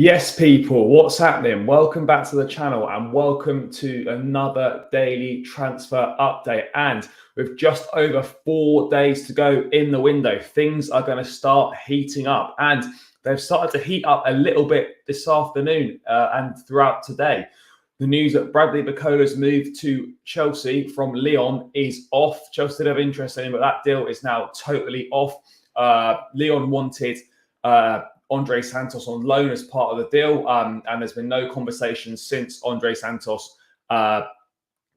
Yes, people, what's happening? Welcome back to the channel and welcome to another daily transfer update. And with just over 4 days to go in the window, things are going to start heating up. And they've started to heat up a little bit this afternoon and throughout today. The news that Bradley Barcola's move to Chelsea from Lyon is off. Chelsea did have interest in him, but that deal is now totally off. Lyon wanted Andre Santos on loan as part of the deal, and there's been no conversations since Andre Santos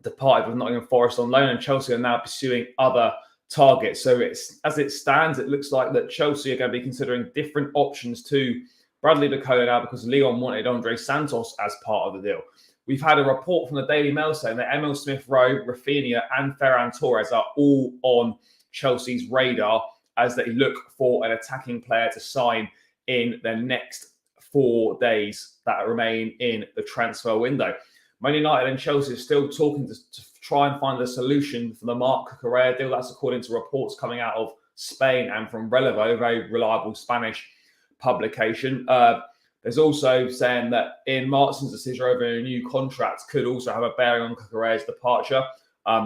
departed with Nottingham Forest on loan, and Chelsea are now pursuing other targets. So as it stands, it looks like that Chelsea are going to be considering different options to Bradley Barcola now because Lyon wanted Andre Santos as part of the deal. We've had a report from the Daily Mail saying that Emil Smith-Rowe, Raphinha and Ferran Torres are all on Chelsea's radar as they look for an attacking player to sign in the next 4 days that remain in the transfer window. Man United and Chelsea are still talking to try and find a solution for the Marc Cucurella deal. That's according to reports coming out of Spain and from Relevo, a very reliable Spanish publication. There's also saying that Ian Martin's decision over a new contract could also have a bearing on Cucurella's departure.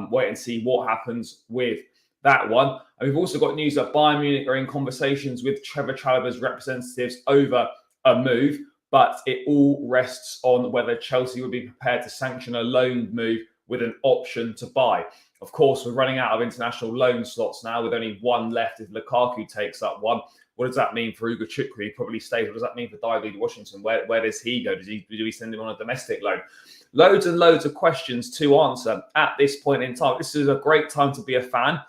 Wait and see what happens with that one. And we've also got news that Bayern Munich are in conversations with Trevoh Chalobah's representatives over a move, but it all rests on whether Chelsea would be prepared to sanction a loan move with an option to buy. Of course, we're running out of international loan slots now with only one left if Lukaku takes up one. What does that mean for Ugo Chukwu? He probably stays. What does that mean for David Washington? Where does he go? Do we send him on a domestic loan? Loads and loads of questions to answer at this point in time. This is a great time to be a fan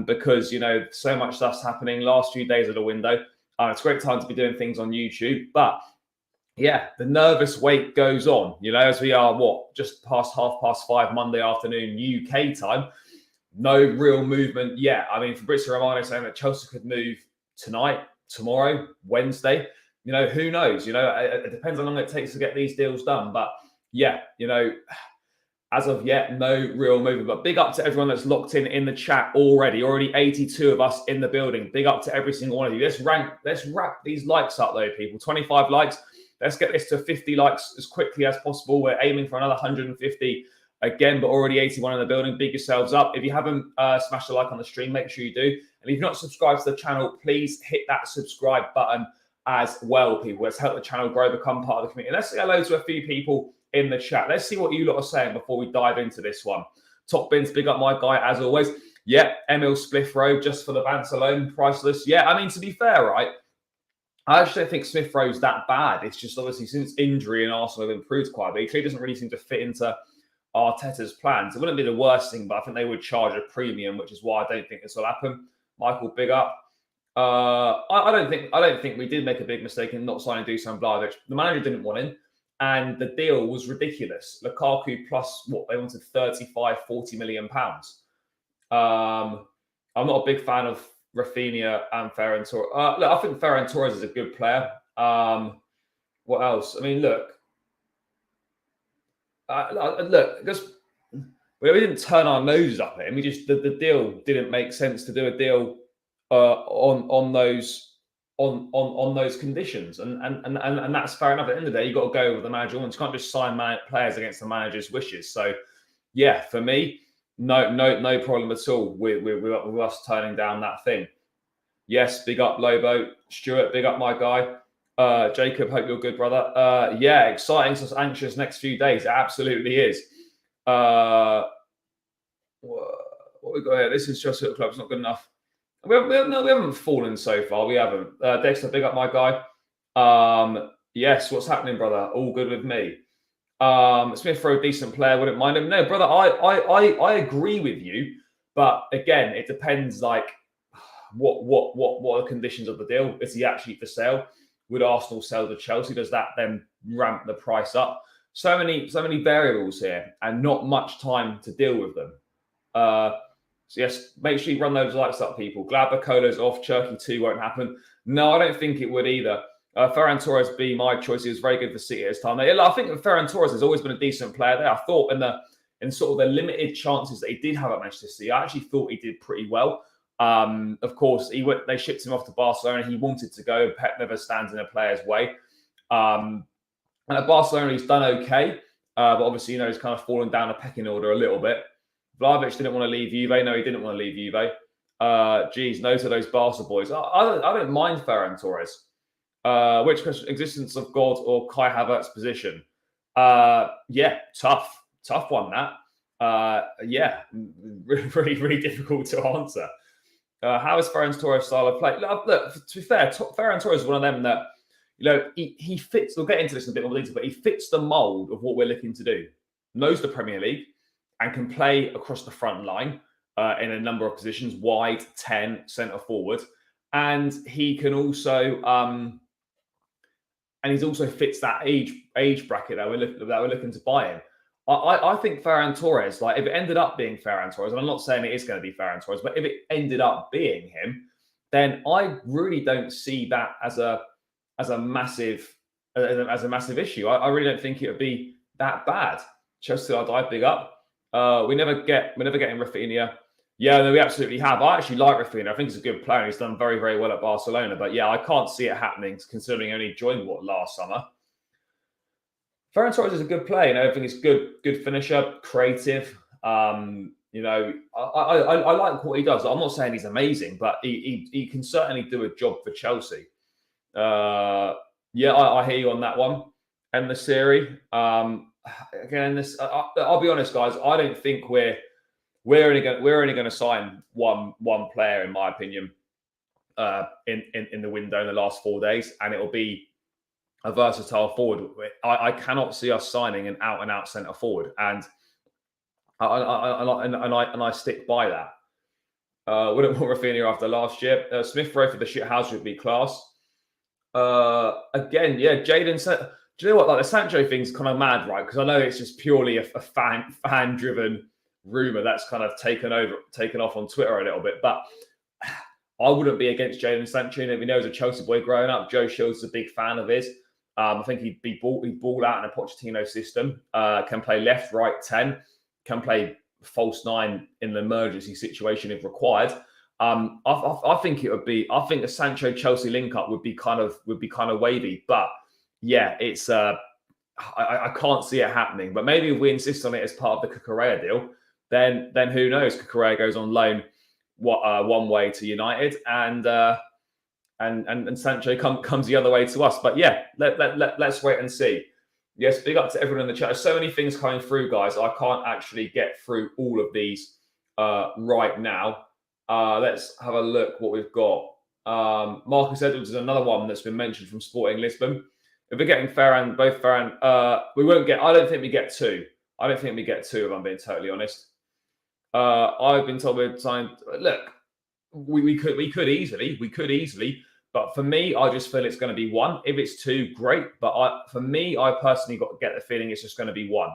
because, so much stuff's happening last few days of the window. It's a great time to be doing things on YouTube. But, yeah, the nervous wait goes on, as we are, just past 5:30 Monday afternoon UK time. No real movement yet. I mean, Fabrizio Romano saying that Chelsea could move tonight, tomorrow, Wednesday. Who knows? It depends how long it takes to get these deals done. But yeah, as of yet, no real movement. But big up to everyone that's locked in the chat already. Already 82 of us in the building. Big up to every single one of you. Let's wrap these likes up though, people. 25 likes. Let's get this to 50 likes as quickly as possible. We're aiming for another 150 again, but already 81 in the building. Big yourselves up. If you haven't smashed a like on the stream, make sure you do. And if you've not subscribed to the channel, please hit that subscribe button as well, people. Let's help the channel grow, become part of the community. Let's say hello to a few people in the chat. Let's see what you lot are saying before we dive into this one. Top Bins, big up my guy as always. Yeah, Emil Smith-Rowe, just for the banter alone, priceless. Yeah, I mean, to be fair, right, I actually don't think Smith-Rowe's that bad. It's just obviously since injury and Arsenal have improved quite a bit, he doesn't really seem to fit into Arteta's plans. It wouldn't be the worst thing, but I think they would charge a premium, which is why I don't think this will happen. Michael, big up. I don't think we did make a big mistake in not signing Dusan Vlahovic. The manager didn't want him, and the deal was ridiculous. Lukaku plus what they wanted 35-40 million pounds. I'm not a big fan of Raphinha and Ferran Torres. Look, I think Ferran Torres is a good player. What else? I mean, look, just we didn't turn our noses up at him. We just the deal didn't make sense to do a deal on those conditions, and that's fair enough. At the end of the day, you've got to go with the manager wants. You can't just sign players against the manager's wishes. So, yeah, for me, no problem at all with us turning down that thing. Yes, big up Lobo, Stuart, big up my guy. Jacob, hope you're good, brother. Yeah, exciting, so anxious next few days. It absolutely is. What we got here? This is just a club. It's not good enough. We haven't fallen so far. We haven't. Dexter, big up my guy. Yes, what's happening, brother? All good with me. Smith-Rowe, decent player. Wouldn't mind him. No, brother. I agree with you, but again, it depends. Like, what are the conditions of the deal? Is he actually for sale? Would Arsenal sell to Chelsea? Does that then ramp the price up? So many variables here, and not much time to deal with them. So yes, make sure you run those likes up, people. Glad Barcola's off. Cherky 2 won't happen. No, I don't think it would either. Ferran Torres be my choice. He was very good for City at his time. I think Ferran Torres has always been a decent player there. I thought in sort of the limited chances that he did have at Manchester City, I actually thought he did pretty well. Of course, they shipped him off to Barcelona. He wanted to go. Pep never stands in a player's way. And at Barcelona, he's done okay. But obviously, he's kind of fallen down the pecking order a little bit. Vlahovic didn't want to leave Juve. No, he didn't want to leave Juve. No to those Barca boys. I don't mind Ferran Torres. Which existence of God or Kai Havertz's position? Tough one that. Really, really difficult to answer. How is Ferran Torres' style of play? Look, to be fair, Ferran Torres is one of them that he fits. We'll get into this in a bit more detail, but he fits the mold of what we're looking to do. Knows the Premier League and can play across the front line in a number of positions, wide, 10, centre forward, and he can also and he's also fits that age bracket that we're looking to buy in. I think Ferran Torres, like if it ended up being Ferran Torres, and I'm not saying it is going to be Ferran Torres, but if it ended up being him, then I really don't see that as a massive issue. I really don't think it would be that bad. Chelsea, I big up. We never get in Raphinha. Yeah, no, we absolutely have. I actually like Raphinha. I think he's a good player. He's done very, very well at Barcelona. But yeah, I can't see it happening considering he only joined last summer. Ferran Torres is a good player. I think he's good finisher, creative. I like what he does. I'm not saying he's amazing, but he can certainly do a job for Chelsea. I hear you on that one. And the series, again, I'll be honest, guys. I don't think we're only going to sign one player, in my opinion, in the window in the last 4 days, and it will be a versatile forward. I cannot see us signing an out-and-out centre forward, and I stick by that. Wouldn't want Raphinha after last year. Smith Rowe for the shit house would be class. Jadon. Do you know what? Like the Sancho thing's kind of mad, right? Because I know it's just purely a fan-driven rumor that's kind of taken off on Twitter a little bit. But I wouldn't be against Jadon Sancho. We know he's a Chelsea boy growing up. Joe Shields is a big fan of his. I think he'd ball out in a Pochettino system. Can play left, right, 10. Can play false 9 in an emergency situation if required. I think it would be. I think a Sancho Chelsea link up would be kind of wavy. But yeah, it's. I can't see it happening. But maybe if we insist on it as part of the Cucurella deal, then who knows? Cucurella goes on loan one way to United, and Sancho comes the other way to us. But yeah, let's wait and see. Yes, big up to everyone in the chat. There's so many things coming through, guys. I can't actually get through all of these right now. Let's have a look what we've got. Marcus Edwards is another one that's been mentioned from Sporting Lisbon. If we're getting Ferran, we won't get. I don't think we get 2. I don't think we get 2. If I'm being totally honest. I've been told we're signed. Look, we could easily. But for me, I just feel it's going to be 1. If it's 2, great. But for me, I personally get the feeling it's just going to be 1.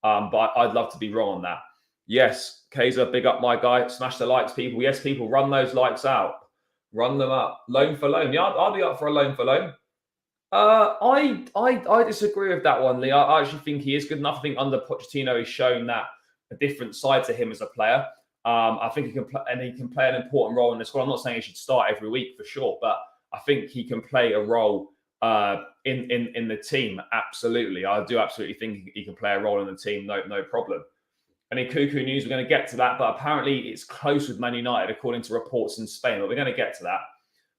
But I'd love to be wrong on that. Yes, Kaiser, big up my guy. Smash the likes, people. Yes, people, run those likes out. Run them up. Loan for loan. Yeah, I'll be up for a loan for loan. I disagree with that one, Lee. I actually think he is good enough. I think under Pochettino, he's shown that a different side to him as a player. I think he can play, and he can play an important role in the squad. I'm not saying he should start every week for sure, but I think he can play a role in the team. Absolutely, I do absolutely think he can play a role in the team. No problem. And in Cuckoo news, we're going to get to that, but apparently it's close with Man United according to reports in Spain. But we're going to get to that.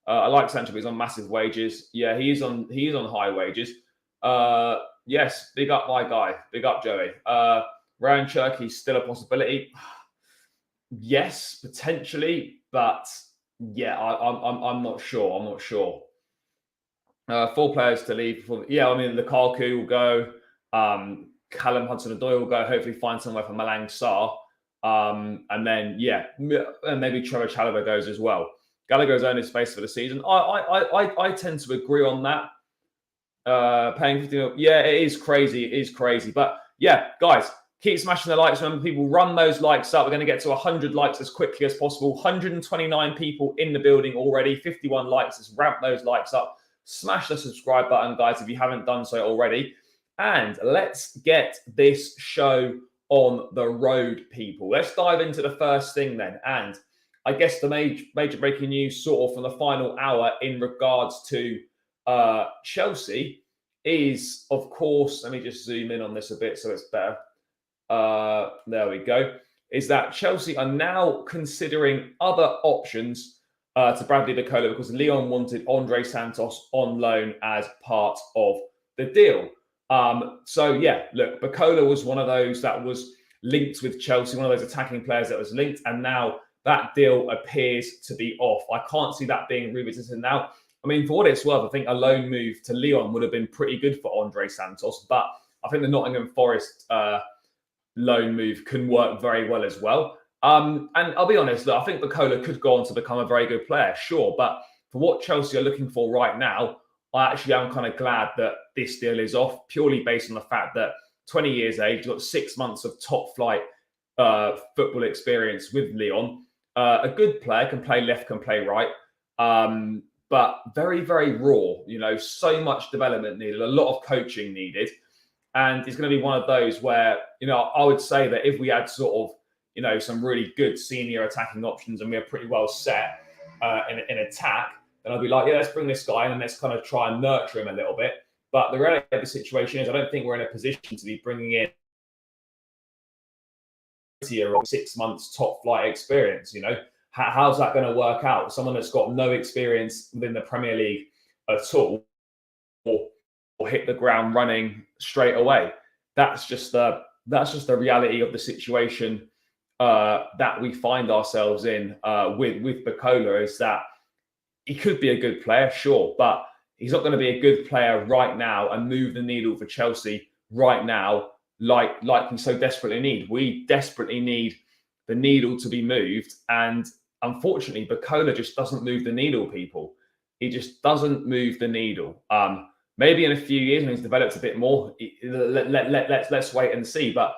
I like Sancho, but he's on massive wages. Yeah, he is on high wages. Yes, big up my guy. Big up Joey. Ryan Cherky's still a possibility. Yes, potentially, but yeah, I'm not sure. I'm not sure. 4 players to leave. Lukaku will go. Callum Hudson-Odoi will go. Hopefully, find somewhere for Malang Sarr. And then maybe Trevoh Chalobah goes as well. Gallagher's earned his space for the season. I tend to agree on that. Paying 50. Yeah, it is crazy. It is crazy. But yeah, guys, keep smashing the likes. Remember, people, run those likes up. We're going to get to 100 likes as quickly as possible. 129 people in the building already. 51 likes. Let's ramp those likes up. Smash the subscribe button, guys, if you haven't done so already. And let's get this show on the road, people. Let's dive into the first thing then. And I guess the major breaking news sort of from the final hour in regards to Chelsea is, of course, let me just zoom in on this a bit so it's better. There we go. Is that Chelsea are now considering other options to Bradley Barcola because Lyon wanted Andre Santos on loan as part of the deal. So yeah, look, Barcola was one of those that was linked with Chelsea, one of those attacking players that was linked, and now that deal appears to be off. I can't see that being revisited now. I mean, for what it's worth, I think a loan move to Lyon would have been pretty good for Andre Santos, but I think the Nottingham Forest loan move can work very well as well. And I'll be honest, look, I think Barcola could go on to become a very good player, sure, but for what Chelsea are looking for right now, I actually am kind of glad that this deal is off, purely based on the fact that 20 years age, got 6 months of top flight football experience with Lyon. A good player, can play left, can play right, but very, very raw. You know, so much development needed, a lot of coaching needed. And it's going to be one of those where, you know, I would say that if we had sort of, you know, some really good senior attacking options and we are pretty well set in attack, then I'd be like, yeah, let's bring this guy in and let's kind of try and nurture him a little bit. But the reality of the situation is I don't think we're in a position to be bringing in or 6 months top flight experience. You know, how's that going to work out? Someone that's got no experience within the Premier League at all or hit the ground running straight away. That's just the reality of the situation that we find ourselves in with Barcola, is that he could be a good player, sure, but he's not going to be a good player right now and move the needle for Chelsea right now like we so desperately need. We desperately need the needle to be moved, and unfortunately, Barcola just doesn't move the needle, people. He just doesn't move the needle. Maybe in a few years when he's developed a bit more, let's wait and see. But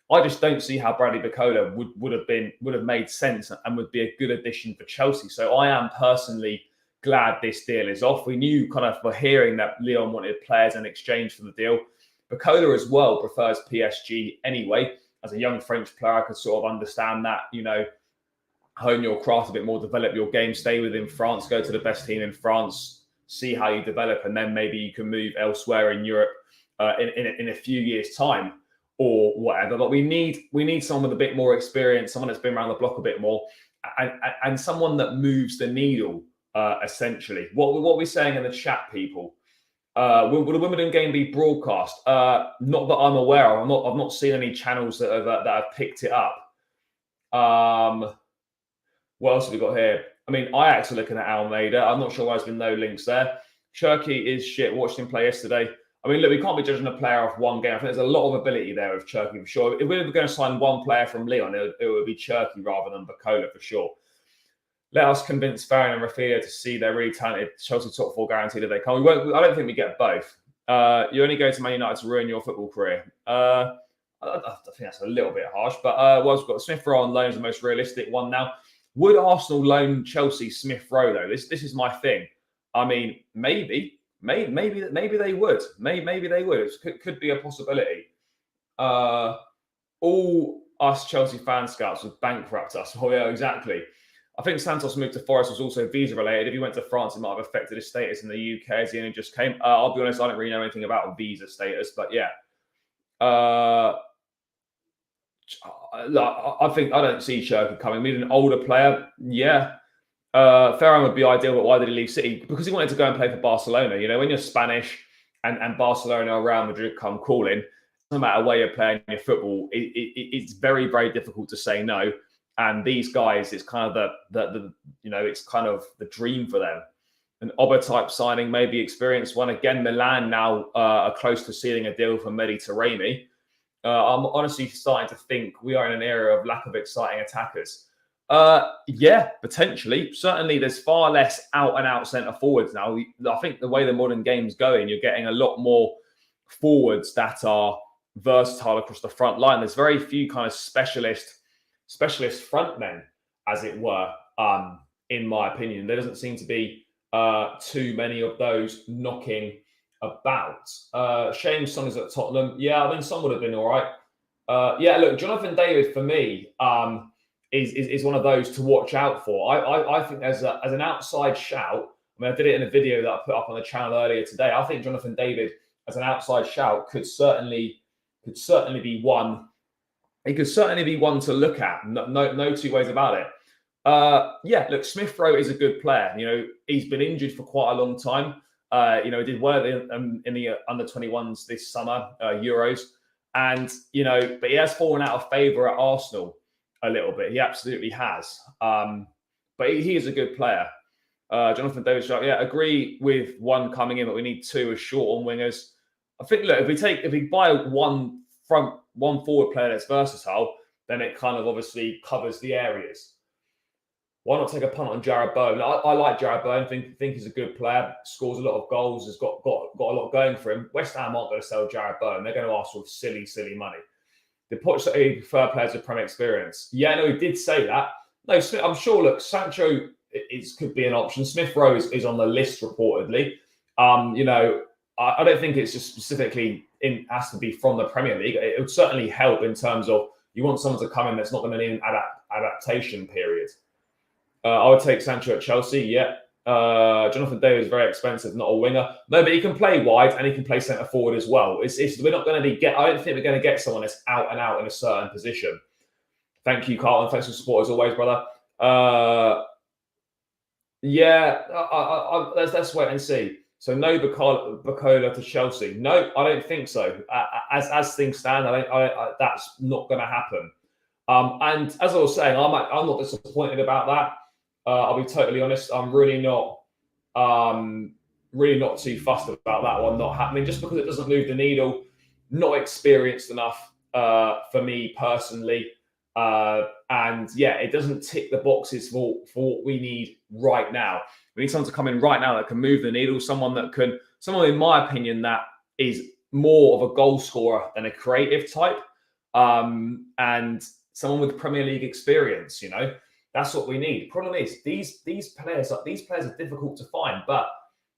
I just don't see how Bradley Barcola would have made sense and would be a good addition for Chelsea. So I am personally glad this deal is off. We knew kind of for hearing that Lyon wanted players in exchange for the deal. Barcola as well prefers PSG anyway. As a young French player, I could sort of understand that, you know, hone your craft a bit more, develop your game, stay within France, go to the best team in France, see how you develop, and then maybe you can move elsewhere in Europe in a few years' time or whatever. But we need someone with a bit more experience, someone that's been around the block a bit more, and someone that moves the needle, essentially. What are we saying in the chat, people? Will the Wimbledon game be broadcast? Not that I'm aware of. I've not seen any channels that have picked it up. What else have we got here? I mean, Ajax are looking at Almeida. I'm not sure why there's been no links there. Cherki is shit. Watched him play yesterday. I mean, look, we can't be judging a player off one game. I think there's a lot of ability there with Cherki for sure. If we were going to sign one player from Lyon, it would be Cherki rather than Barcola for sure. Let us convince Ferran and Raphinha to see their really talented Chelsea top four guaranteed if they come. I don't think we get both. You only go to Man United to ruin your football career. I think that's a little bit harsh, but we've got Smith Rowe on loan is the most realistic one now. Would Arsenal loan Chelsea Smith Rowe though? This is my thing. I mean, maybe they would. Maybe they would. It could be a possibility. All us Chelsea fan scouts would bankrupt us. Oh yeah, exactly. I think Santos' move to Forest was also visa related. If he went to France, it might have affected his status in the UK as he only just came. I'll be honest, I don't really know anything about visa status, but yeah. I think I don't see Cherki coming. We need an older player. Yeah. Ferran would be ideal, but why did he leave City? Because he wanted to go and play for Barcelona. You know, when you're Spanish and Barcelona or Real Madrid come calling, no matter where you're playing your football, it's very, very difficult to say no. And these guys, it's kind of the you know, it's kind of the dream for them. An Oba type signing, maybe experienced one. Again, Milan now are close to sealing a deal for Mehdi Taremi. I'm honestly starting to think we are in an era of lack of exciting attackers. Yeah, potentially. Certainly, there's far less out-and-out centre forwards now. I think the way the modern game's going, you're getting a lot more forwards that are versatile across the front line. There's very few kind of specialist front men, as it were, in my opinion. There doesn't seem to be too many of those knocking about. Shame Son is at Tottenham. Yeah, I think Son would have been all right. Yeah, look, Jonathan David for me is one of those to watch out for. I think as an outside shout, I mean, I did it in a video that I put up on the channel earlier today. I think Jonathan David as an outside shout could certainly be one. He could certainly be one to look at. No two ways about it. Yeah, look, Smith Rowe is a good player. You know, he's been injured for quite a long time. You know, he did well in the under-21s this summer, Euros. And, you know, but he has fallen out of favour at Arsenal a little bit. He absolutely has. But he is a good player. Jonathan Davis, yeah, agree with one coming in, but we need two as short on wingers. I think, look, if we buy one forward player that's versatile, then it kind of obviously covers the areas. Why not take a punt on Jarrod Bowen? I like Jarrod Bowen. Think he's a good player. Scores a lot of goals. Has got a lot going for him. West Ham aren't going to sell Jarrod Bowen. They're going to ask for silly money. They prefer players with Premier experience. Yeah, no, he did say that. No, Smith, I'm sure. Look, Sancho could be an option. Smith Rowe is on the list reportedly. You know, I don't think it's just specifically has to be from the Premier League. It would certainly help in terms of you want someone to come in that's not going to need an adaptation period. I would take Sancho at Chelsea. Yeah. Jonathan Davis is very expensive, not a winger. No, but he can play wide and he can play centre forward as well. We're not going to I don't think we're going to get someone that's out and out in a certain position. Thank you, Carlton. Thanks for support as always, brother. Yeah, let's wait and see. So no Barcola to Chelsea. No, I don't think so. As things stand, that's not going to happen. And as I was saying, I'm not disappointed about that. I'll be totally honest. I'm really not too fussed about that one not happening, just because it doesn't move the needle. Not experienced enough for me personally, and yeah, it doesn't tick the boxes for what we need right now. We need someone to come in right now that can move the needle. Someone, in my opinion, that is more of a goal scorer than a creative type, and someone with Premier League experience. You know, that's what we need. Problem is, these players are difficult to find. But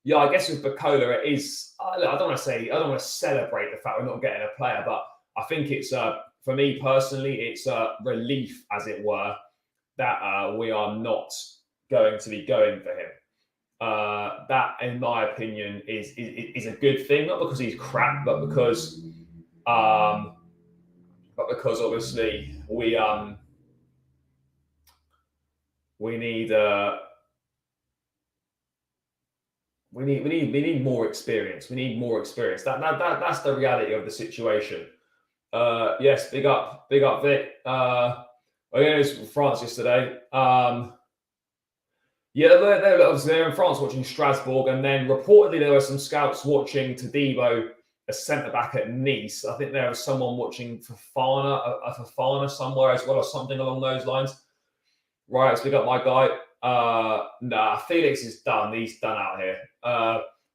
yeah, I guess with Barcola, it is. I don't want to celebrate the fact we're not getting a player, but I think it's for me personally, it's a relief, as it were, that we are not going to be going for him. That, in my opinion, is a good thing. Not because he's crap, but because obviously we need more experience. We need more experience. That's the reality of the situation. Yes, big up, Vic. I was in France yesterday. Yeah, they're in France watching Strasbourg, and then reportedly there were some scouts watching Todibo, a centre back at Nice. I think there was someone watching Fofana somewhere as well, or something along those lines. Right, let's pick up my guy. Nah, Felix is done. He's done out here.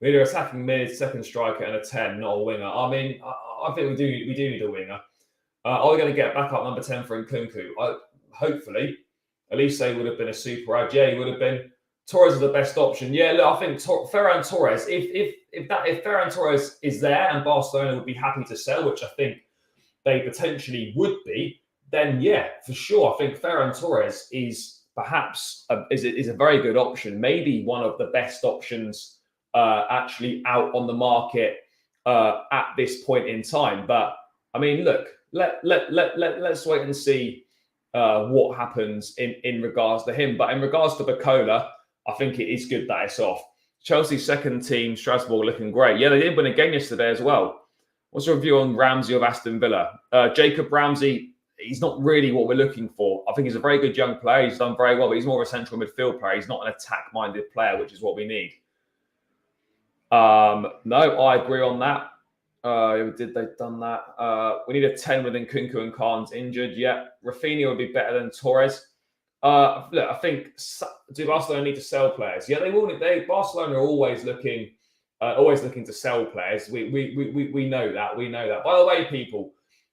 We need an attacking mid, second striker, and a 10, not a winger. I mean, I think we do need a winger. Are we going to get back up number 10 for Nkunku? Hopefully. Elise would have been a super ad. Yeah, he would have been. Torres is the best option. Yeah, look, I think Ferran Torres, if Ferran Torres is there and Barcelona would be happy to sell, which I think they potentially would be, then yeah, for sure. I think Ferran Torres is perhaps is a very good option, maybe one of the best options actually out on the market at this point in time. But I mean, look, let's wait and see what happens in regards to him. But in regards to Barcola, I think it is good that it's off. Chelsea's second team, Strasbourg, looking great. Yeah, they did win again yesterday as well. What's your review on Ramsey of Aston Villa? Jacob Ramsey, he's not really what we're looking for. I think he's a very good young player. He's done very well, but he's more of a central midfield player. He's not an attack-minded player, which is what we need. No, I agree on that. They've done that. We need a 10 with Nkunku and Khan's injured. Yeah, Raphinha would be better than Torres. Look, I think do Barcelona need to sell players? Yeah, they will. Barcelona are always looking to sell players. We know that. We know that. By the way, people,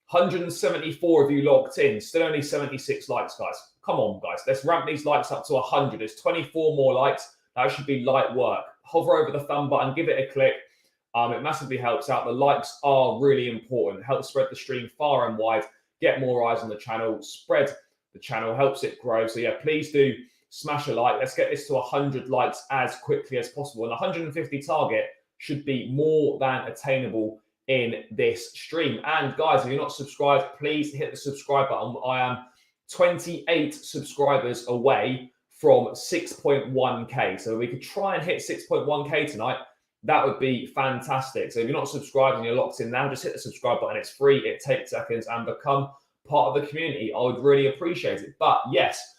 174 of you logged in. Still only 76 likes, guys. Come on, guys. Let's ramp these likes up to 100. There's 24 more likes. That should be light work. Hover over the thumb button. Give it a click. It massively helps out. The likes are really important. Help spread the stream far and wide. Get more eyes on the channel. Spread the channel. Helps it grow. So yeah, please do smash a like. Let's get this to 100 likes as quickly as possible. And the 150 target should be more than attainable in this stream. And guys, if you're not subscribed, please hit the subscribe button. I am 28 subscribers away from 6.1k. So if we could try and hit 6.1k tonight, that would be fantastic. So if you're not subscribed and you're locked in now, just hit the subscribe button. It's free. It takes seconds, and become part of the community. I would really appreciate it. But yes,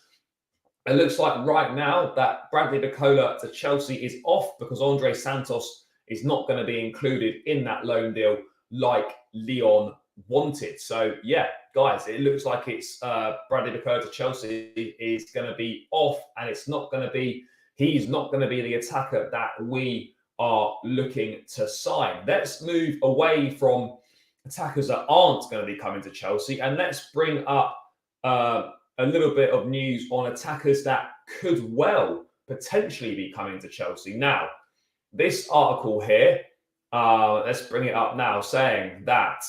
it looks like right now that Bradley Barcola to Chelsea is off because Andre Santos is not going to be included in that loan deal like Lyon wanted. So yeah, guys, it looks like it's Bradley Barcola to Chelsea is going to be off, and he's not going to be the attacker that we are looking to sign. Let's move away from attackers that aren't going to be coming to Chelsea, and let's bring up a little bit of news on attackers that could well potentially be coming to Chelsea. Now, this article here, let's bring it up now, saying that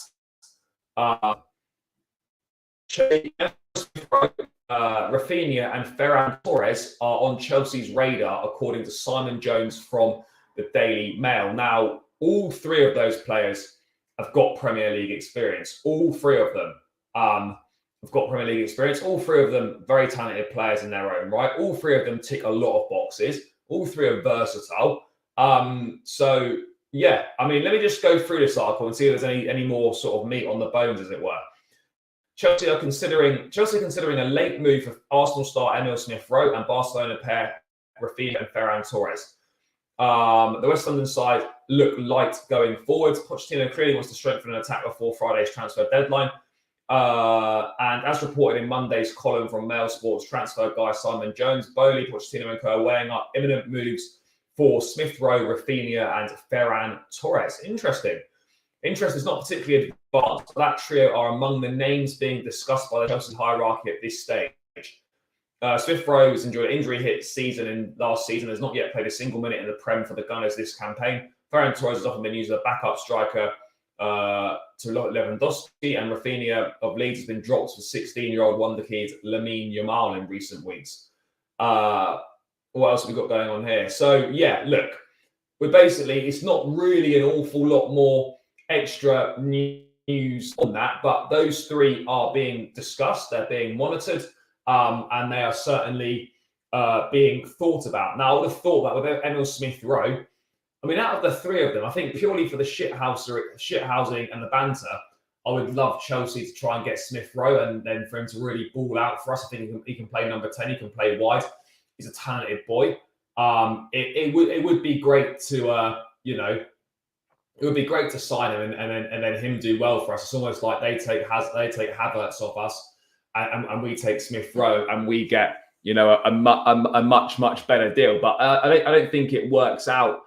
Raphinha and Ferran Torres are on Chelsea's radar, according to Simon Jones from the Daily Mail. Now, all three of those players have got Premier League experience. All three of them have got Premier League experience. All three of them very talented players in their own right. All three of them tick a lot of boxes. All three are versatile. So yeah, I mean, let me just go through this article and see if there's any more sort of meat on the bones, as it were. Chelsea considering a late move for Arsenal star Emil Smith-Rowe and Barcelona pair Raphinha and Ferran Torres. The West London side look light going forward. Pochettino clearly wants to strengthen an attack before Friday's transfer deadline. And as reported in Monday's column from Mail Sports transfer guy Simon Jones, Bowley, Pochettino and co are weighing up imminent moves for Smith-Rowe, Raphinha and Ferran Torres. Interesting. Interest is not particularly advanced, but that trio are among the names being discussed by the Chelsea hierarchy at this stage. Smith-Rowe has enjoyed an injury-hit season in last season, has not yet played a single minute in the Prem for the Gunners this campaign. Ferran Torres has often been used as a backup striker to Lewandowski, and Raphinha of Leeds has been dropped for 16-year-old wonderkid Lamine Yamal in recent weeks. What else have we got going on here? So, yeah, look, it's not really an awful lot more extra news on that, but those three are being discussed, they're being monitored, and they are certainly being thought about. Now, I would have thought that with Emil Smith-Rowe, I mean, out of the three of them, I think purely for the shithousing and the banter, I would love Chelsea to try and get Smith-Rowe and then for him to really ball out for us. I think he can play number 10, he can play wide. He's a talented boy. It would be great to, it would be great to sign him and then him do well for us. It's almost like they take Havertz off us and we take Smith-Rowe and we get, a much better deal. But I don't think it works out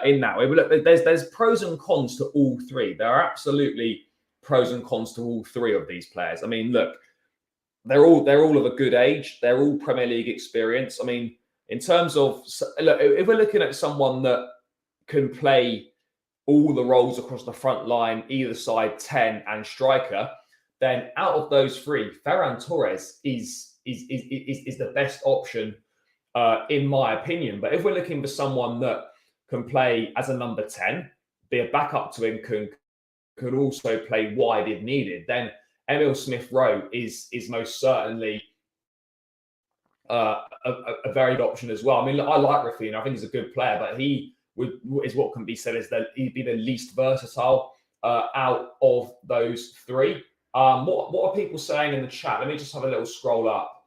in that way. But look, there's pros and cons to all three. There are absolutely pros and cons to all three of these players. I mean, look, they're all of a good age. They're all Premier League experience. I mean, in terms of, look, if we're looking at someone that can play all the roles across the front line, either side, 10 and striker, then out of those three, Ferran Torres is the best option in my opinion. But if we're looking for someone that can play as a number 10, be a backup to him, could also play wide if needed, then Emil Smith-Rowe is most certainly a very good option as well. I mean, look, I like Raphinha. I think he's a good player, but is what can be said is that he'd be the least versatile out of those three. What are people saying in the chat? Let me just have a little scroll up.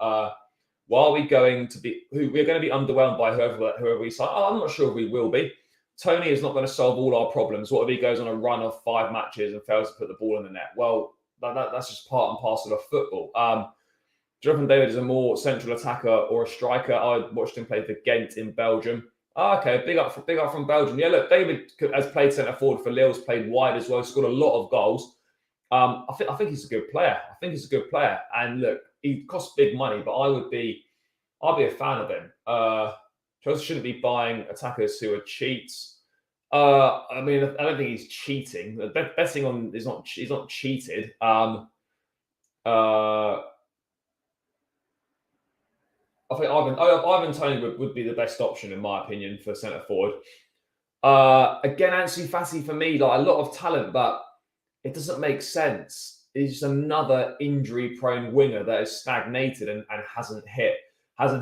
We're going to be underwhelmed by whoever we sign. I'm not sure if we will be. Tony is not going to solve all our problems. What if he goes on a run of 5 matches and fails to put the ball in the net? Well, that's just part and parcel of football. Jonathan David is a more central attacker or a striker. I watched him play for Ghent in Belgium. Okay, big up from Belgium. Yeah, look, David has played centre forward for Lille, has played wide as well, scored a lot of goals. I think he's a good player. And look, he costs big money, but I'd be a fan of him. Chelsea shouldn't be buying attackers who are cheats. I mean, I don't think he's cheating. Betting on he's not cheated. I think Ivan Toney would be the best option in my opinion for centre forward. Again, Ansu Fati for me, like a lot of talent, but it doesn't make sense. He's just another injury-prone winger that has stagnated and hasn't hit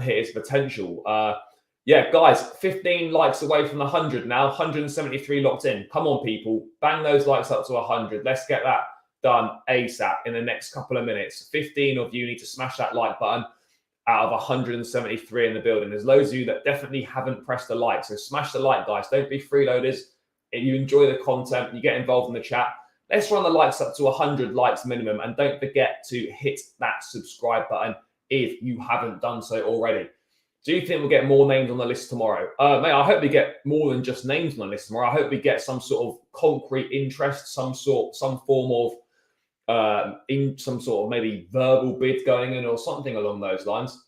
his potential. Yeah, guys, 15 likes away from the 100 now. 173 locked in. Come on, people, bang those likes up to 100. Let's get that done ASAP in the next couple of minutes. 15 of you need to smash that like button out of 173 in the building. There's loads of you that definitely haven't pressed the like. So smash the like, guys. Don't be freeloaders. If you enjoy the content, you get involved in the chat. Let's run the likes up to 100 likes minimum. And don't forget to hit that subscribe button if you haven't done so already. Do you think we'll get more names on the list tomorrow? Mate, I hope we get more than just names on the list tomorrow. I hope we get some sort of concrete interest, some form of in some sort of maybe verbal bid going in or something along those lines.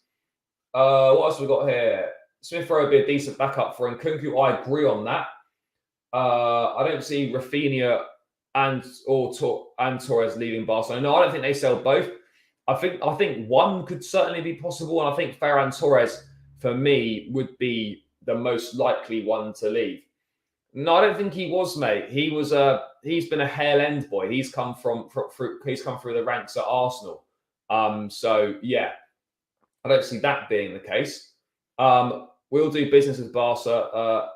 What else have we got here? Smith Rowe would be a decent backup for Nkunku. I agree on that. I don't see Raphinha and Torres leaving Barcelona. No, I don't think they sell both. I think one could certainly be possible, and I think Ferran Torres for me would be the most likely one to leave. No, I don't think he was, mate. He was he's been a Hale End boy. He's come through the ranks at Arsenal. So yeah, I don't see that being the case. We'll do business with Barca.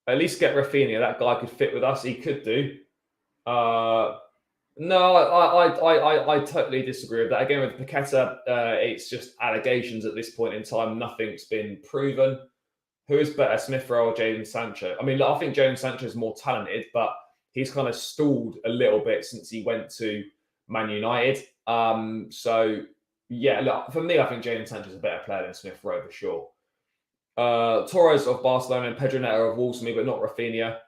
At least get Raphinha. That guy could fit with us. He could do. No, I totally disagree with that. Again, with Paqueta, it's just allegations at this point in time. Nothing's been proven. Who is better, Smith Rowe or Jadon Sancho? I mean, I think Jadon Sancho is more talented, but he's kind of stalled a little bit since he went to Man United. So, yeah, look, for me, I think Jadon Sancho is a better player than Smith Rowe for sure. Torres of Barcelona and Pedro Neto of Wolves for me, but not Raphinha.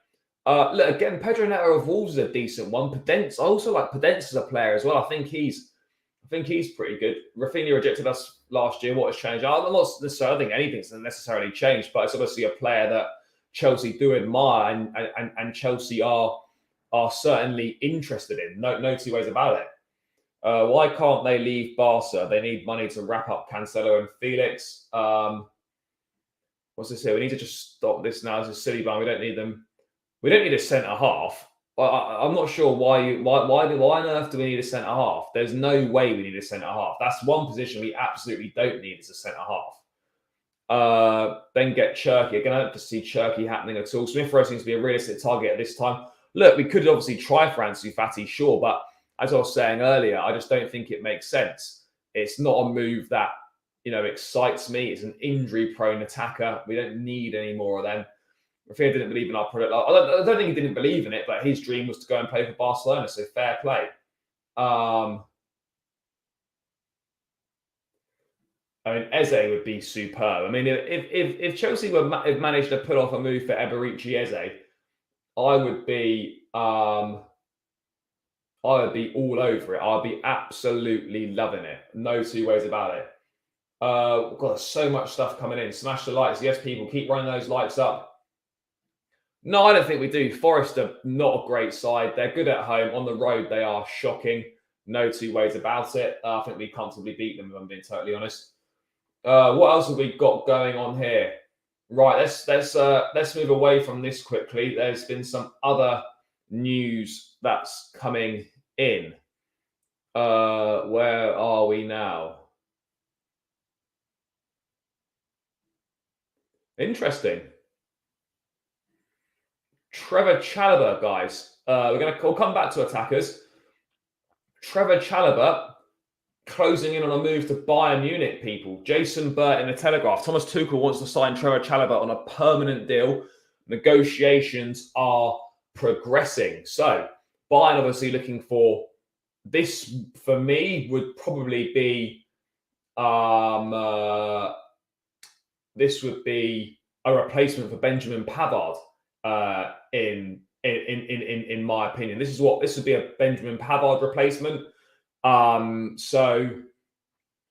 Look, again, Pedro Neto of Wolves is a decent one. Podence, I also like Podence as a player as well. I think he's pretty good. Raphinha rejected us last year. What has changed? I'm not necessarily think anything's necessarily changed, but it's obviously a player that Chelsea do admire and Chelsea are certainly interested in. No two ways about it. Why can't they leave Barca? They need money to wrap up Cancelo and Felix. What's this here? We need to just stop this now. It's a silly ban. We don't need them. We don't need a centre half. I'm not sure why on earth do we need a centre half? There's no way we need a centre half. That's one position we absolutely don't need as a centre half. Then get Cherky. Again, I don't see Cherky happening at all. Smith Rowe seems to be a realistic target at this time. Look, we could obviously try for Ansu Fati, sure, but as I was saying earlier, I just don't think it makes sense. It's not a move that excites me. It's an injury-prone attacker. We don't need any more of them. Raphinha didn't believe in our product. I don't think he didn't believe in it, but his dream was to go and play for Barcelona, so fair play. I mean, Eze would be superb. I mean, if Chelsea had managed to put off a move for Eberici Eze, I would be all over it. I'd be absolutely loving it. No two ways about it. We've got so much stuff coming in. Smash the likes. Yes, people, keep running those likes up. No, I don't think we do. Forest are not a great side. They're good at home. On the road, they are shocking. No two ways about it. I think we comfortably beat them, if I'm being totally honest. What else have we got going on here? Right, let's move away from this quickly. There's been some other news that's coming in. Where are we now? Interesting. Trevoh Chalobah, guys. We'll come back to attackers. Trevoh Chalobah closing in on a move to Bayern Munich, people. Jason Burt in the Telegraph. Thomas Tuchel wants to sign Trevoh Chalobah on a permanent deal. Negotiations are progressing. So Bayern obviously looking for this, for me, would probably be this would be a replacement for Benjamin Pavard. In my opinion, this would be a Benjamin Pavard replacement. So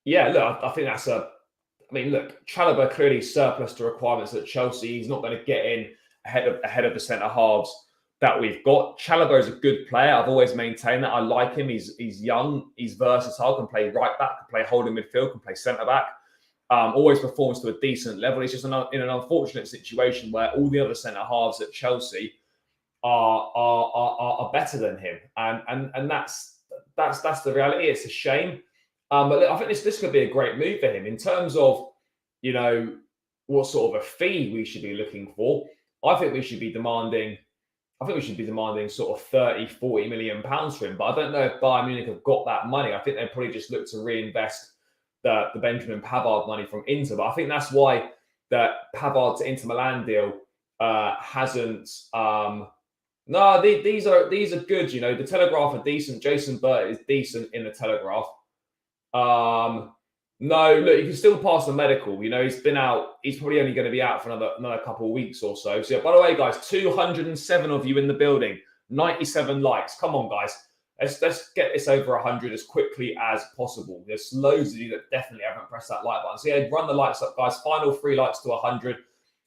yeah, look, I think that's look, Chalobah clearly surplus to requirements at Chelsea. He's not going to get in ahead of the centre halves that we've got. Chalobah is a good player. I've always maintained that. I like him. He's young. He's versatile. Can play right back. Can play holding midfield. Can play centre back. always performs to a decent level. It's just in an unfortunate situation where all the other centre halves at Chelsea are better than him, and that's the reality. It's a shame, but I think this could be a great move for him in terms of, you know, what sort of a fee we should be looking for. I think we should be demanding sort of 30-40 million pounds for him, but I don't know if Bayern Munich have got that money. I think they probably just look to reinvest the Benjamin Pavard money from Inter, but I think that's why the Pavard to Inter Milan deal hasn't. No, these are good. You know, the Telegraph are decent. Jason Burt is decent in the Telegraph. No, look, you can still pass the medical. You know, he's been out. He's probably only going to be out for another couple of weeks or so. So, yeah, by the way, guys, 207 of you in the building, 97 likes. Come on, guys. Let's get this over 100 as quickly as possible. There's loads of you that definitely haven't pressed that like button. So, yeah, run the likes up, guys. Final 3 likes to 100.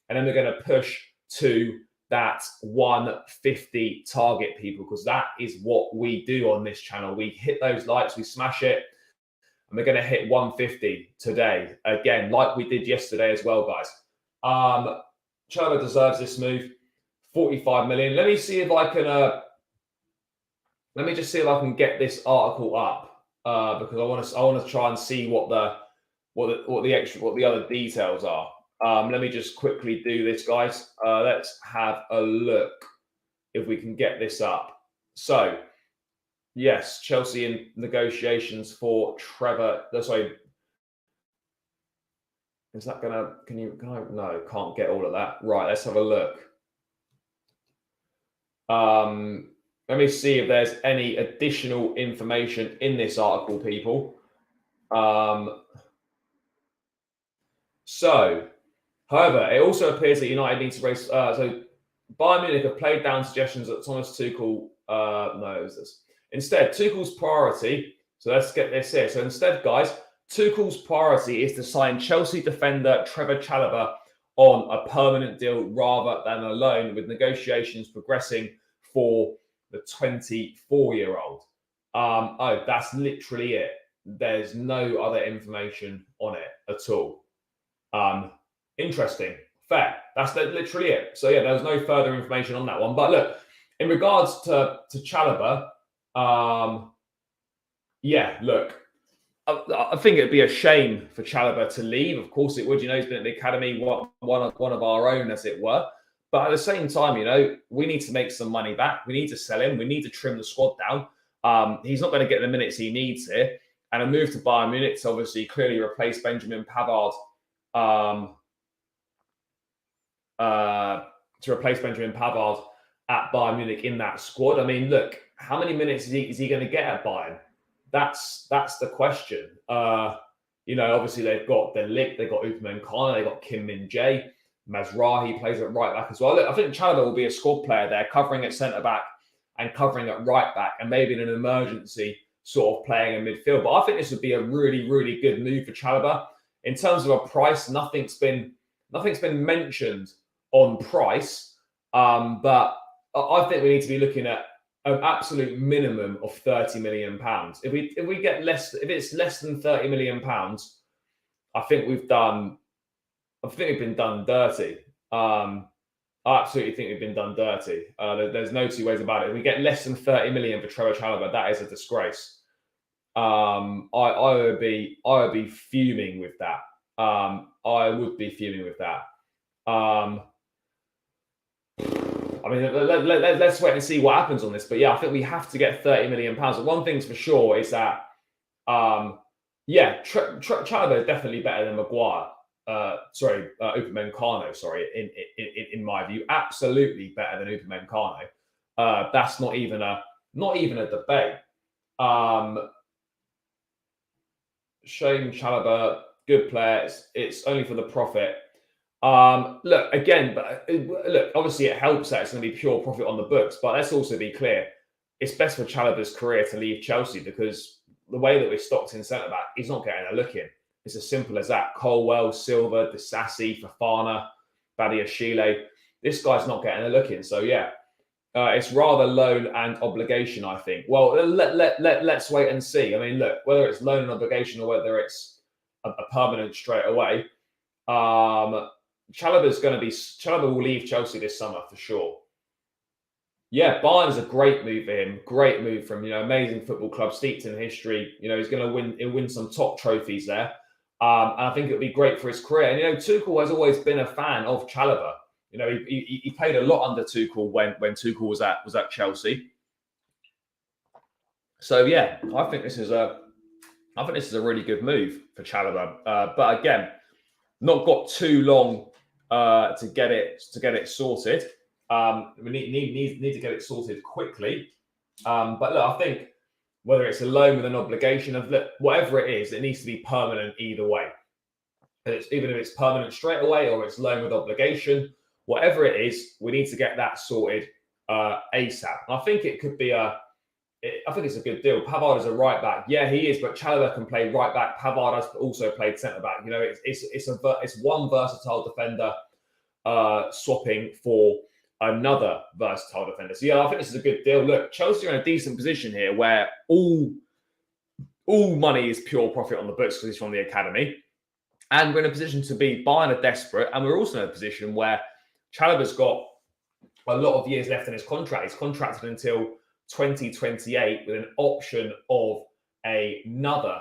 And then we're going to push to that 150 target, people, because that is what we do on this channel. We hit those likes, we smash it. And we're going to hit 150 today. Again, like we did yesterday as well, guys. Chalobah deserves this move. 45 million. Let me see if I can... let me just see if I can get this article up. Because I want to try and see what the other details are. Let me just quickly do this, guys. Let's have a look if we can get this up. So... yes, Chelsea in negotiations for Trevoh. Sorry, is that gonna? Can I? No, can't get all of that. Right, let's have a look. Let me see if there's any additional information in this article, people. So, however, it also appears that United need to raise. So, Bayern Munich have played down suggestions that Thomas Tuchel. No, it was this. Instead, Tuchel's priority, so let's get this here. So instead, guys, Tuchel's priority is to sign Chelsea defender Trevoh Chalobah on a permanent deal rather than a loan, with negotiations progressing for the 24-year-old. Oh, that's literally it. There's no other information on it at all. Interesting. Fair. That's literally it. So, yeah, there's no further information on that one. But look, in regards to Chalobah, yeah, look, I think it'd be a shame for Chalobah to leave. Of course it would. You know, he's been at the academy, one of our own, as it were. But at the same time, you know, we need to make some money back. We need to sell him. We need to trim the squad down. He's not going to get the minutes he needs here. And a move to Bayern Munich to obviously clearly replace Benjamin Pavard. To replace Benjamin Pavard at Bayern Munich in that squad. I mean, look, how many minutes is he going to get at Bayern? That's the question. You know, obviously they've got De Ligt, they've got Upamecano, they've got Kim Min-jae, Mazraoui plays at right back as well. Look, I think Chalobah will be a squad player there, covering at centre back and covering at right back, and maybe in an emergency sort of playing in midfield. But I think this would be a really, really good move for Chalobah. In terms of a price, nothing's been mentioned on price, but I think we need to be looking at an absolute minimum of £30 million. If we get less, if it's less than £30 million, I think we've been done dirty. I absolutely think we've been done dirty. There's no two ways about it. If we get less than 30 million for Trevoh Chalobah, that is a disgrace. I would be fuming with that. I would be fuming with that. I mean, let's wait and see what happens on this. But yeah, I think we have to get £30 million. But one thing's for sure is that, yeah, Chalobah is definitely better than Maguire. Upamecano, in my view, absolutely better than Upamecano. That's not even a debate. Shame Chalobah, good player. It's only for the profit. Look, again, but look, obviously it helps that it's going to be pure profit on the books, but let's also be clear. It's best for Chalobah's career to leave Chelsea, because the way that we're stocked in centre-back, he's not getting a look in. It's as simple as that. Colwell, Silva, Disasi, Fofana, Badiashile. This guy's not getting a look in. So, yeah, it's rather loan and obligation, I think. Well, let's wait and see. I mean, look, whether it's loan and obligation or whether it's permanent straight away. Chalobah will leave Chelsea this summer for sure. Yeah, Bayern's a great move for him. Great move from amazing football club steeped in history. He's going to win. He'll win some top trophies there, and I think it'll be great for his career. And Tuchel has always been a fan of Chalobah. He played a lot under Tuchel when Tuchel was at Chelsea. So yeah, I think this is a really good move for Chalobah. But again, not got too long to get it sorted. We need to get it sorted quickly. But look, I think whether it's a loan with an obligation of whatever it is, it needs to be permanent either way. And even if it's permanent straight away or it's loan with obligation, whatever it is, we need to get that sorted ASAP. And I think it could be I think it's a good deal. Pavard is a right back. Yeah, he is, but Chalobah can play right back. Pavard has also played centre back. It's one versatile defender swapping for another versatile defender. So yeah, I think this is a good deal. Look, Chelsea are in a decent position here where all money is pure profit on the books because he's from the academy. And we're in a position to be Bayern are desperate. And we're also in a position where Chalobah's got a lot of years left in his contract. He's contracted until 2028 with an option of another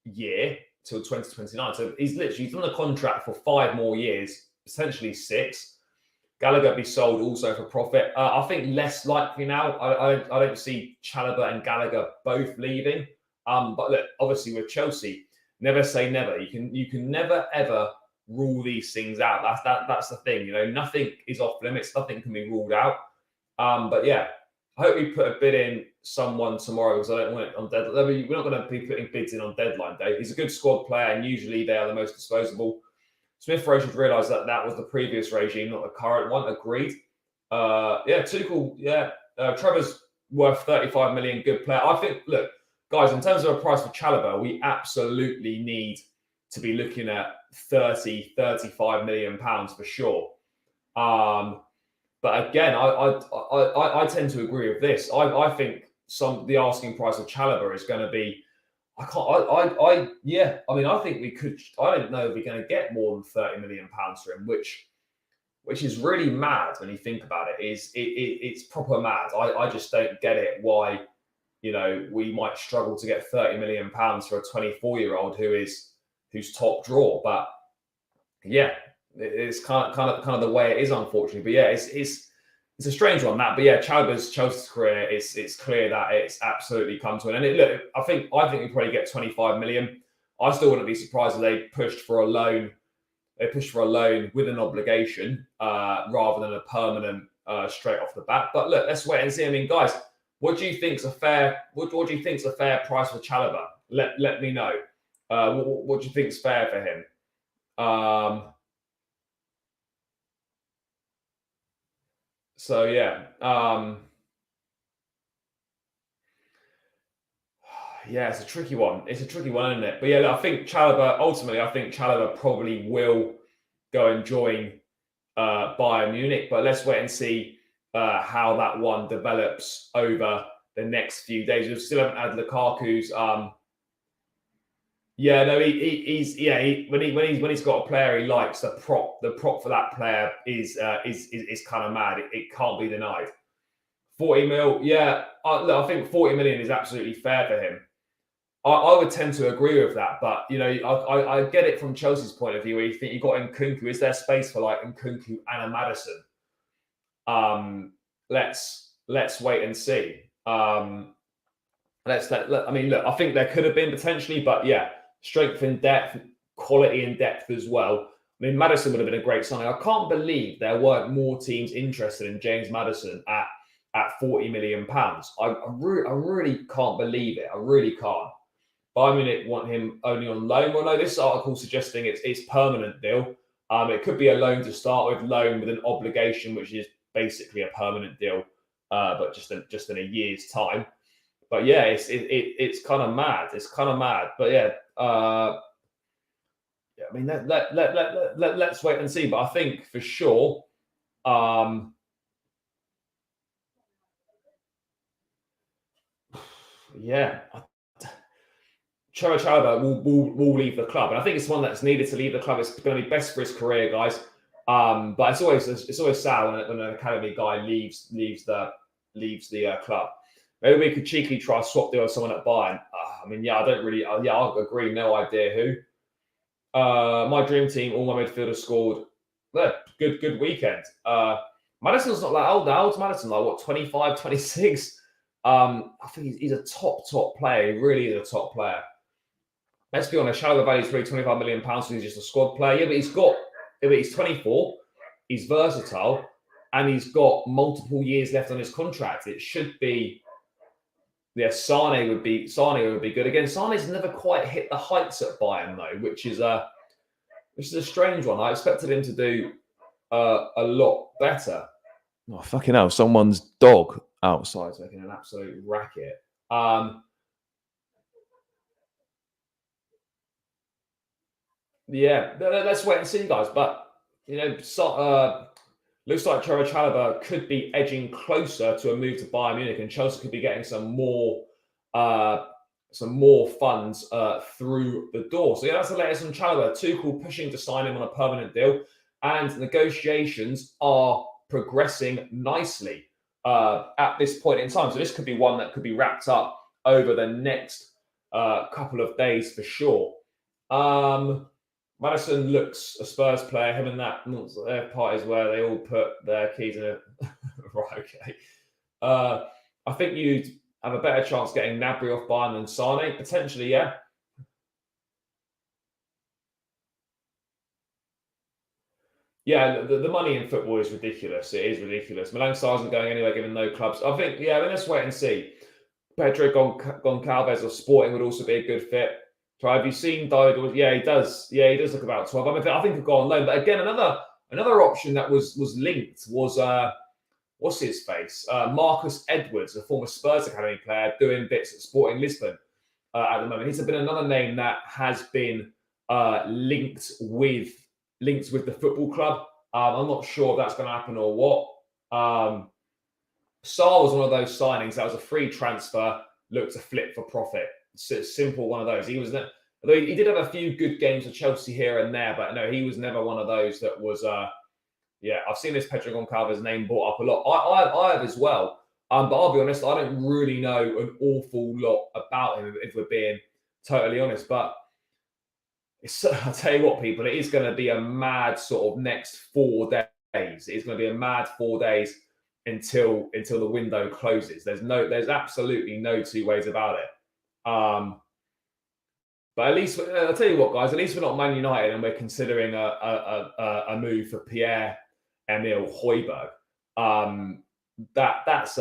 year till 2029. So he's done a contract for 5 more years, potentially 6. Gallagher be sold also for profit. I think less likely now. I don't see Chalobah and Gallagher both leaving. But look, obviously with Chelsea, never say never. You can never ever rule these things out. That's the thing. Nothing is off limits. Nothing can be ruled out. But yeah, I hope we put a bid in someone tomorrow because I don't want it on deadline. We're not going to be putting bids in on deadline day. He's a good squad player, and usually they are the most disposable. Smith Rowe should realise that was the previous regime, not the current one. Agreed. Tuchel. Yeah, Trevor's worth 35 million. Good player. I think. Look, guys, in terms of a price for Chalobah, we absolutely need to be looking at 35 million pounds for sure. But again, I tend to agree with this. I think the asking price of Chalobah is going to be. I think we could. I don't know if we're going to get more than 30 million pounds for him, which is really mad when you think about it. It's proper mad. I just don't get it. Why, we might struggle to get 30 million pounds for a 24-year-old who's top draw. But yeah, it's kind of the way it is, unfortunately. But yeah, it's a strange one, that. But yeah, Chalobah's Chelsea's career, it's clear that it's absolutely come to an end. Look, I think we probably get 25 million. I still wouldn't be surprised if they pushed for a loan. They pushed for a loan with an obligation rather than a permanent straight off the bat. But look, let's wait and see. I mean, guys, what do you think's a fair? What do you think's a fair price for Chalobah? Let me know. What do you think's fair for him? So yeah, it's a tricky one. It's a tricky one, isn't it? But yeah, look, I think Chalobah probably will go and join Bayern Munich. But let's wait and see how that one develops over the next few days. We still haven't had Lukaku's. When he's got a player he likes, the prop for that player is kind of mad. It can't be denied. 40 mil, yeah. I think 40 million is absolutely fair for him. I would tend to agree with that, but I get it from Chelsea's point of view. Where you think you got Nkunku, is there space for like Nkunku and a Maddison? Let's wait and see. I think there could have been potentially, but yeah. Strength in depth, quality in depth as well. I mean, Maddison would have been a great signing. I can't believe there weren't more teams interested in James Maddison at 40 million pounds. I really can't believe it. I really can't. Bayern Munich want him only on loan. Well, no, this article suggesting it's permanent deal. It could be a loan to start with, loan with an obligation, which is basically a permanent deal, but just in a year's time. But yeah, it's kind of mad. It's kind of mad. But yeah. I mean, let's wait and see. But I think for sure, Trevoh Chalobah will leave the club, and I think it's one that's needed to leave the club. It's going to be best for his career, guys. But it's always sad when an academy guy leaves the club. Maybe we could cheekily try swap deal with someone at Bayern. I mean, yeah, I don't really. I agree. No idea who. My dream team, all my midfielders scored. Good weekend. Madison's not that old now. Old's Madison, like what, 25, 26? I think he's a top player. He really is a top player. Let's be honest, Chalobah value is really £25 million, so he's just a squad player. Yeah, but he's 24, he's versatile, and he's got multiple years left on his contract. It should be, yeah, Sane would be good. Again, Sane's never quite hit the heights at Bayern though, which is a strange one. I expected him to do a lot better. Oh, fucking hell, someone's dog outside is making an absolute racket. Yeah, let's wait and see, guys. But looks like Trevoh Chalobah could be edging closer to a move to Bayern Munich, and Chelsea could be getting some more funds through the door. So yeah, that's the latest on Chalobah. Tuchel pushing to sign him on a permanent deal, and negotiations are progressing nicely at this point in time. So this could be one that could be wrapped up over the next couple of days for sure. Madison looks a Spurs player. Him and that, their parties where they all put their keys in it. Right, okay. I think you'd have a better chance getting Gnabry off Bayern than Sane. Potentially, yeah. Yeah, the money in football is ridiculous. It is ridiculous. Malang Sarr isn't going anywhere given no clubs. I think, yeah, let's wait and see. Pedro Goncalves of Sporting would also be a good fit. So have you seen David? Yeah, he does. Yeah, he does look about 12. I mean, I think he'll go on loan. But again, another option that was linked was what's his face? Marcus Edwards, a former Spurs Academy player, doing bits at Sporting Lisbon at the moment. He's been another name that has been linked with the football club. I'm not sure if that's going to happen or what. Sarr was one of those signings that was a free transfer, looked to flip for profit. Simple one of those. Although he did have a few good games for Chelsea here and there, but no, he was never one of those that was. Yeah, I've seen this Pedro Goncalves name brought up a lot. I have as well. But I'll be honest, I don't really know an awful lot about him if we're being totally honest. But I'll tell you what, people, it is going to be a mad sort of next 4 days. It's going to be a mad 4 days until the window closes. There's absolutely no two ways about it. But at least I'll tell you what, guys. At least we're not Man United, and we're considering a move for Pierre-Emile Højbjerg. That's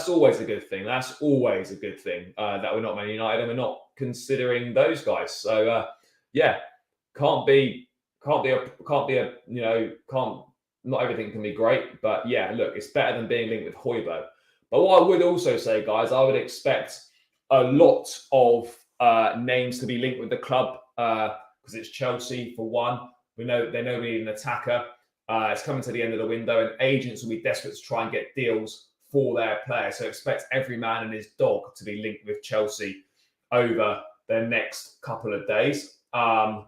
always a good thing. That's always a good thing that we're not Man United and we're not considering those guys. So yeah, not everything can be great, but yeah, look, it's better than being linked with Højbjerg. But what I would also say, guys, I would expect a lot of names to be linked with the club because it's Chelsea for one. They know we need an attacker. It's coming to the end of the window, and agents will be desperate to try and get deals for their players. So expect every man and his dog to be linked with Chelsea over the next couple of days. I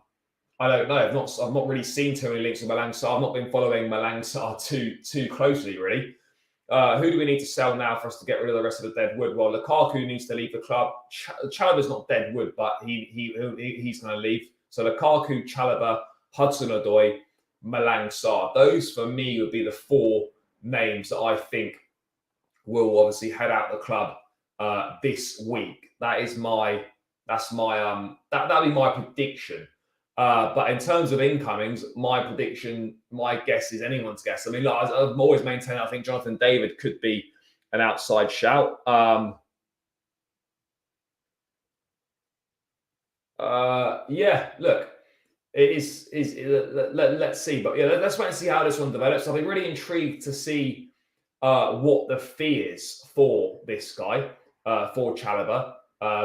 don't know. I've not really seen too many links with Malang Sarr. I've not been following Malang Sarr too closely, really. Who do we need to sell now for us to get rid of the rest of the dead wood? Well, Lukaku needs to leave the club. Chalobah's not dead wood, but he's going to leave. So Lukaku, Chalobah, Hudson-Odoi, Malang Sarr. Those for me would be the 4 names that I think will obviously head out the club this week. That'd be my prediction. But in terms of incomings, my guess is anyone's guess. I mean, look, I've always maintained I think Jonathan David could be an outside shout. Yeah, look, it is. Let's see, but yeah, let's wait and see how this one develops. I'll be really intrigued to see what the fee is for this guy, for Chalobah.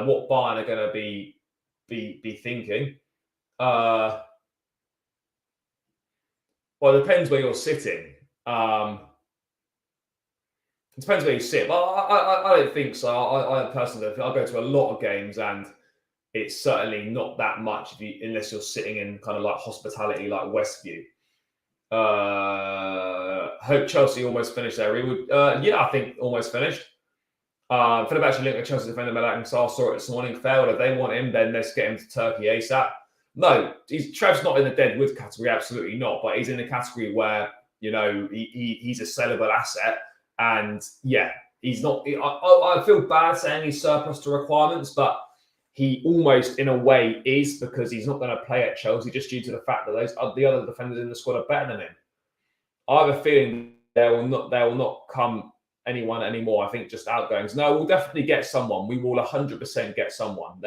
What Bayern are going to be thinking. Well, it depends where you're sitting. It depends where you sit. But I don't think so. I personally, I go to a lot of games, and it's certainly not that much unless you're sitting in kind of like hospitality like Westview. Hope Chelsea almost finished there. Yeah, I think almost finished. Fenerbahce linked with Chelsea defender Melatin Sarr, saw it this morning. Failed. If they want him, then let's get him to Turkey ASAP. No, Trev's not in the dead wood category, absolutely not. But he's in a category where, you know, he's a sellable asset. And yeah, he's not. I feel bad saying he's surplus to requirements, but he almost, in a way, is, because he's not going to play at Chelsea just due to the fact that the other defenders in the squad are better than him. I have a feeling there will not come anyone anymore. I think just outgoings. No, we'll definitely get someone. We will 100% get someone.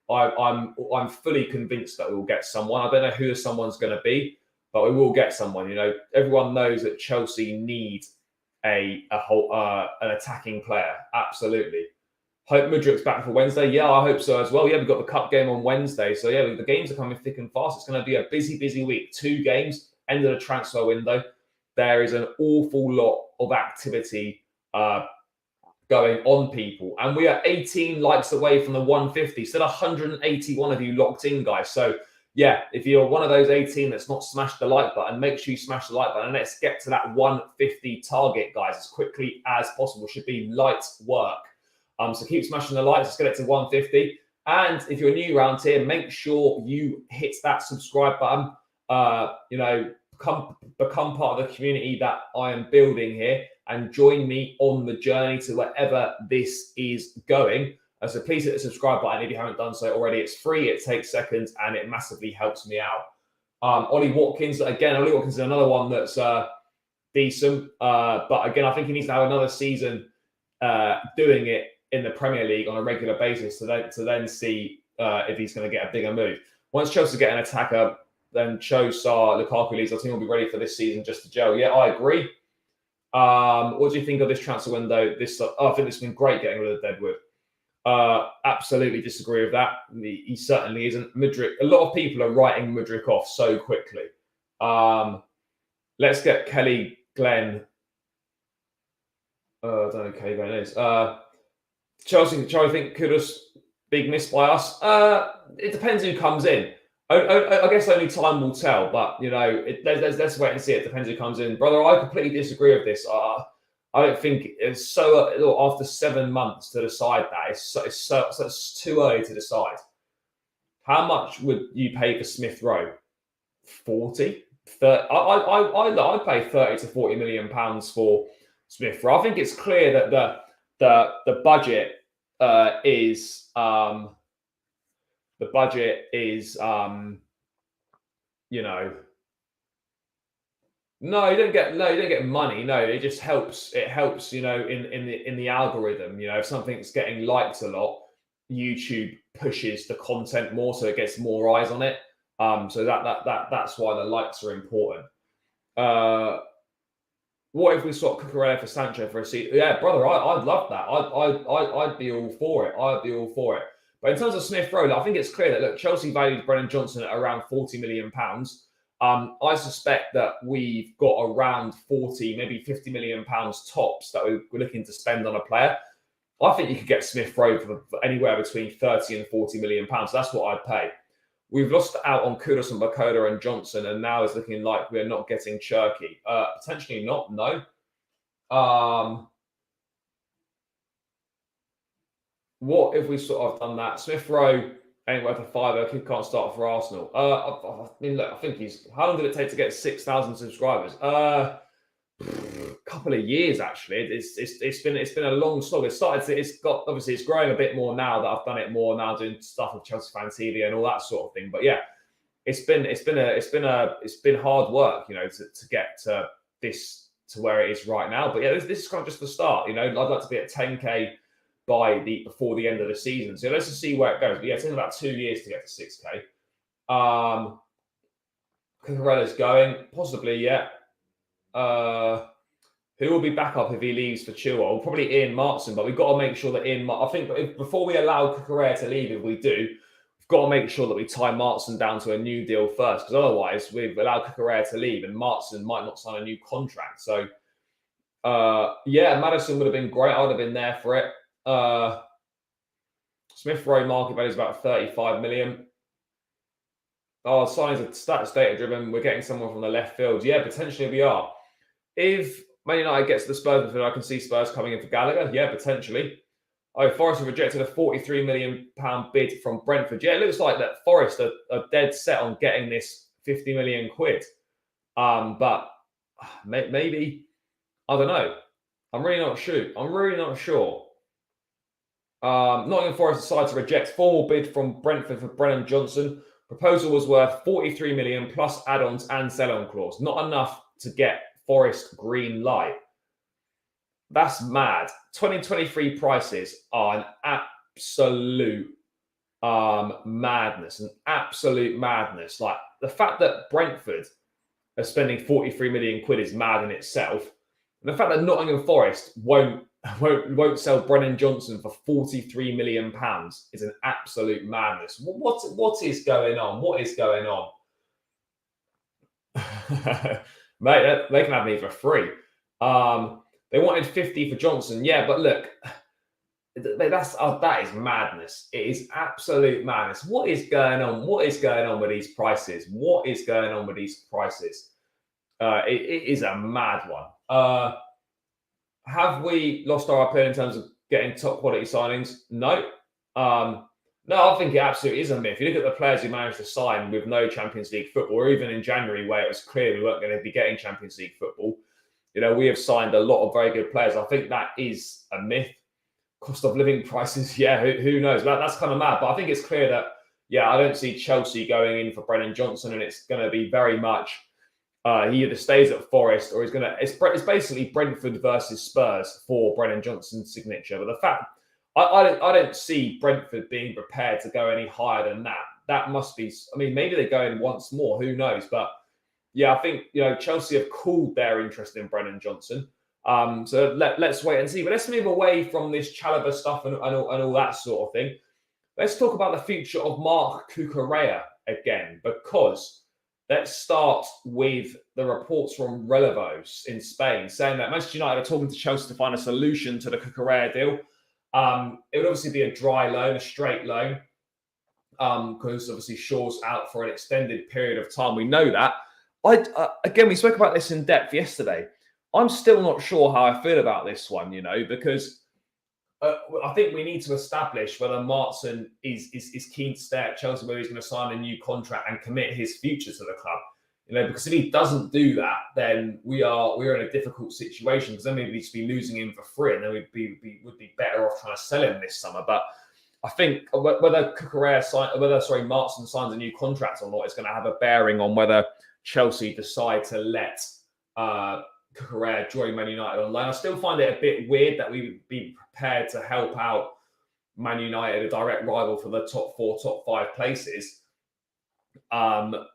I'm fully convinced that we will get someone. I don't know who someone's going to be, but we will get someone. You know, everyone knows that Chelsea need an attacking player. Absolutely. Hope Mudryk's back for Wednesday. Yeah, I hope so as well. Yeah, we've got the cup game on Wednesday. So yeah, the games are coming thick and fast. It's going to be a busy week. 2 games, end of the transfer window. There is an awful lot of activity going on, people. And we are 18 likes away from the 150. Still 181 of you locked in, guys. So yeah, if you're one of those 18 that's not smashed the like button, make sure you smash the like button. And let's get to that 150 target, guys, as quickly as possible. Should be light work. So keep smashing the likes. Let's get it to 150. And if you're new around here, make sure you hit that subscribe button. You know, become part of the community that I am building here, and join me on the journey to wherever this is going. So please hit the subscribe button if you haven't done so already. It's free, it takes seconds, and it massively helps me out. Ollie Watkins, again, Ollie Watkins is another one that's decent. But again, I think he needs to have another season doing it in the Premier League on a regular basis to then see if he's going to get a bigger move. Once Chelsea get an attacker, then Cho, Sarr, Lukaku leaves, our team will be ready for this season just to gel. Yeah, I agree. What do you think of this transfer window? I think it's been great getting rid of Deadwood. Absolutely disagree with that. He certainly isn't. Mudryk, a lot of people are writing Mudryk off so quickly. Let's get Kelly Glenn. I don't know who Kelly Glenn is. Chelsea, I think Kudus, big miss by us. It depends who comes in. I guess only time will tell, but you know, let's wait and see. It depends who comes in, brother. I completely disagree with this. I don't think it's so. After 7 months to decide that, it's too early to decide. How much would you pay for Smith Rowe? 40. I'd pay 30 to 40 million pounds for Smith Rowe. I think it's clear that the budget is. The budget is, you know, no, you don't get money. No, it just helps. It helps, you know, in the algorithm. You know, if something's getting liked a lot, YouTube pushes the content more, so it gets more eyes on it. So that's why the likes are important. What if we swap Cucurella for Sancho for a seat? Yeah, brother, I'd love that. I'd be all for it. I'd be all for it. But in terms of Smith Rowe, I think it's clear that, look, Chelsea valued Brennan Johnson at around £40 million. I suspect that we've got around 40, maybe £50 million tops that we're looking to spend on a player. I think you could get Smith Rowe for anywhere between 30 and 40 million pounds. That's what I'd pay. We've lost out on Kudus and Barcola and Johnson, and now it's looking like we're not getting Cherky. Potentially not, no. What if we sort of done that? Smith Rowe ain't worth a fiver. Kid can't start for Arsenal. I mean, look, I think he's. How long did it take to get 6,000 subscribers? Couple of years actually. It's been a long slog. It's growing a bit more now that I've done it more now, doing stuff with Chelsea Fan TV and all that sort of thing. But yeah, it's been hard work, you know, to get to this, to where it is right now. But yeah, this is kind of just the start. You know, I'd like to be at 10k before the end of the season. So let's just see where it goes. But yeah, it's taken about 2 years to get to 6k. Cucurella's going, possibly, yeah. Who will be back up if he leaves for Chilwell? Probably Ian Martson, but we've got to make sure that I think before we allow Cucurella to leave, if we do, we've got to make sure that we tie Martson down to a new deal first, because otherwise we've allowed Cucurella to leave and Martson might not sign a new contract. So, yeah, Maddison would have been great. I would have been there for it. Smith Rowe market value is about 35 million. Our signings are stats data driven. We're getting someone from the left field. Yeah, potentially we are. If Man United gets to the Spurs midfield, I can see Spurs coming in for Gallagher. Yeah, potentially. Oh, Forest have rejected a £43 million bid from Brentford. Yeah, it looks like that Forest are dead set on getting this 50 million quid. But maybe, I don't know. I'm really not sure. Nottingham Forest decided to reject formal bid from Brentford for Brennan Johnson. Proposal was worth 43 million plus add-ons and sell-on clause. Not enough to get Forest green light. That's mad. 2023 prices are an absolute madness. An absolute madness. Like the fact that Brentford are spending 43 million quid is mad in itself. And the fact that Nottingham Forest won't sell Brennan Johnson for 43 million pounds is an absolute madness. What is going on? What is going on? Mate, they can have me for free. They wanted 50 for Johnson. Yeah, but look, that is madness. It is absolute madness. What is going on? What is going on with these prices? What is going on with these prices? It is a mad one. Have we lost our appeal in terms of getting top quality signings? No. No, I think it absolutely is a myth. If you look at the players who managed to sign with no Champions League football, or even in January where it was clear we weren't going to be getting Champions League football, we have signed a lot of very good players. I think that is a myth. Cost of living prices, yeah, who knows? That's kind of mad. But I think it's clear that, I don't see Chelsea going in for Brennan Johnson, and it's going to be very much he either stays at Forest or he's going to. It's basically Brentford versus Spurs for Brennan Johnson's signature. But the fact I don't see Brentford being prepared to go any higher than that. That must be. I mean, maybe they go in once more. Who knows? But I think Chelsea have cooled their interest in Brennan Johnson. So let's wait and see. But let's move away from this Chalobah stuff and all that sort of thing. Let's talk about the future of Marc Cucurella again, because let's start with the reports from Relevo in Spain saying that Manchester United are talking to Chelsea to find a solution to the Cucurella deal. It would obviously be a dry loan, a straight loan, because obviously Shaw's out for an extended period of time. We know that. Again, we spoke about this in depth yesterday. I'm still not sure how I feel about this one, because I think we need to establish whether Martin is keen to stay at Chelsea, whether he's going to sign a new contract and commit his future to the club. Because if he doesn't do that, then we're in a difficult situation, because then we'd just be losing him for free, and then would be better off trying to sell him this summer. But I think whether Martin signs a new contract or not is going to have a bearing on whether Chelsea decide to let Cucurella join Man United on loan. I still find it a bit weird that we would be prepared to help out Man United, a direct rival for the top 4, top 5 places. To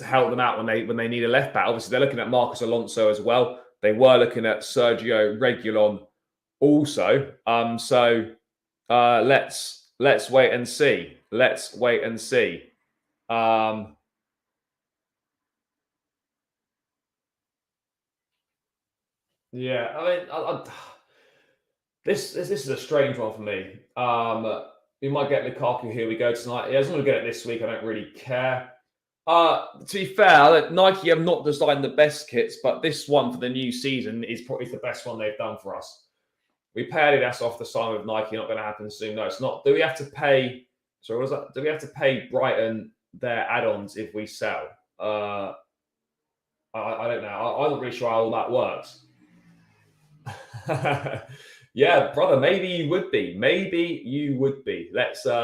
help them out when they need a left back. Obviously, they're looking at Marcos Alonso as well. They were looking at Sergio Reguilon also. Let's wait and see. Let's wait and see. Yeah, I mean, this is a strange one for me. We might get Lukaku. Here we go tonight. Yeah, as long as we get it this week, I don't really care. To be fair, Nike have not designed the best kits, but this one for the new season is probably the best one they've done for us. We pay Adidas off the sign with Nike. Not going to happen soon. No, it's not. Do we have to pay? Sorry, what was that? Do we have to pay Brighton their add-ons if we sell? I don't know. I'm not really sure how all that works. Yeah, brother, maybe you would be. Let's see.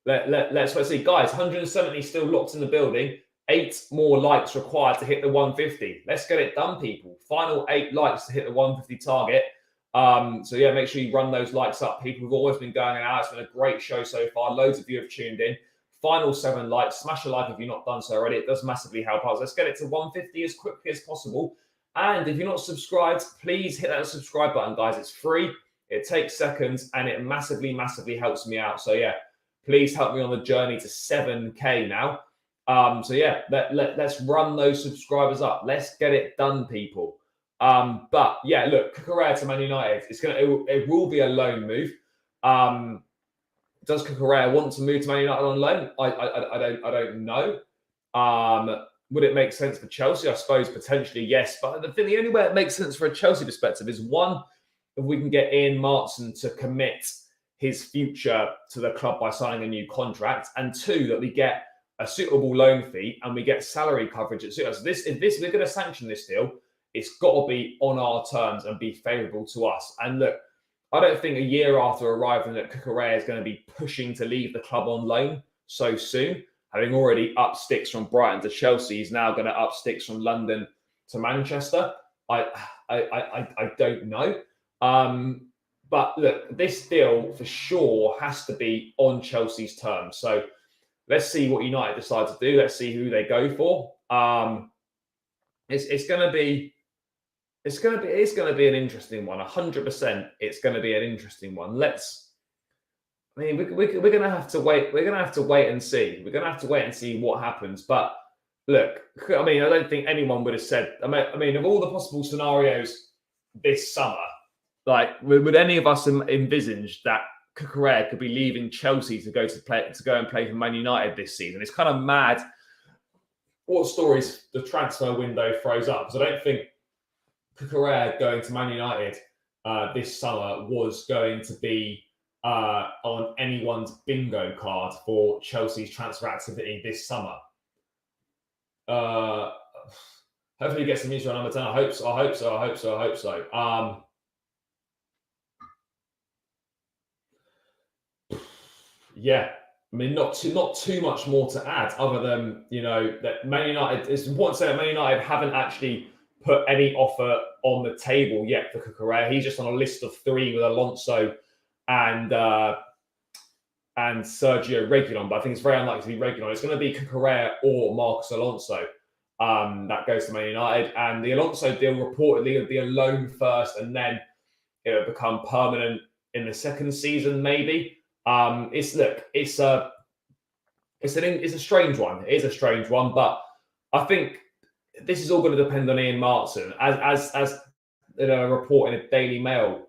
Guys, 170 still locked in the building. 8 more likes required to hit the 150. Let's get it done, people. Final 8 likes to hit the 150 target. Make sure you run those likes up, people. We've always been going out. It's been a great show so far. Loads of you have tuned in. Final 7 likes. Smash a like if you're not done so already. It does massively help us. Let's get it to 150 as quickly as possible. And if you're not subscribed, please hit that subscribe button, guys. It's free. It takes seconds, and it massively, massively helps me out. So, please help me on the journey to 7K now. Let's run those subscribers up. Let's get it done, people. But yeah, look, Cucurella to Man United, it will be a loan move. Does Cucurella want to move to Man United on loan? I don't know. Would it make sense for Chelsea? I suppose potentially yes. But the only way it makes sense for a Chelsea perspective is, one, if we can get Ian Martin to commit his future to the club by signing a new contract, and two, that we get a suitable loan fee and we get salary coverage at suit us. If we're going to sanction this deal, it's got to be on our terms and be favourable to us. And look, I don't think a year after arriving that Cucurella is going to be pushing to leave the club on loan so soon. Having already up sticks from Brighton to Chelsea, he's now going to up sticks from London to Manchester. I don't know. But look, this deal for sure has to be on Chelsea's terms. So let's see what United decide to do. Let's see who they go for. It's going to be an interesting one. 100%, it's going to be an interesting one. We're going to have to wait. We're going to have to wait and see. We're going to have to wait and see what happens. But look, I mean, I don't think anyone would have said. I mean, of all the possible scenarios this summer, like, would any of us envisage that Cucurella could be leaving Chelsea to go and play for Man United this season? It's kind of mad what stories the transfer window throws up. Because I don't think Cucurella going to Man United this summer was going to be on anyone's bingo card for Chelsea's transfer activity this summer. Hopefully, he gets some news on number 10. I hope so. Yeah, I mean, not too much more to add, other than, that Man United. It's important to say that Man United haven't actually put any offer on the table yet for Cucurella. He's just on a list of 3 with Alonso and Sergio Reguilon, but I think it's very unlikely to be Reguilon. It's going to be Cucurella or Marcos Alonso that goes to Man United. And the Alonso deal reportedly would be a loan first, and then it would become permanent in the second season, maybe. It's a strange one. It is a strange one, but I think this is all going to depend on Ian Martin, as a report in a Daily Mail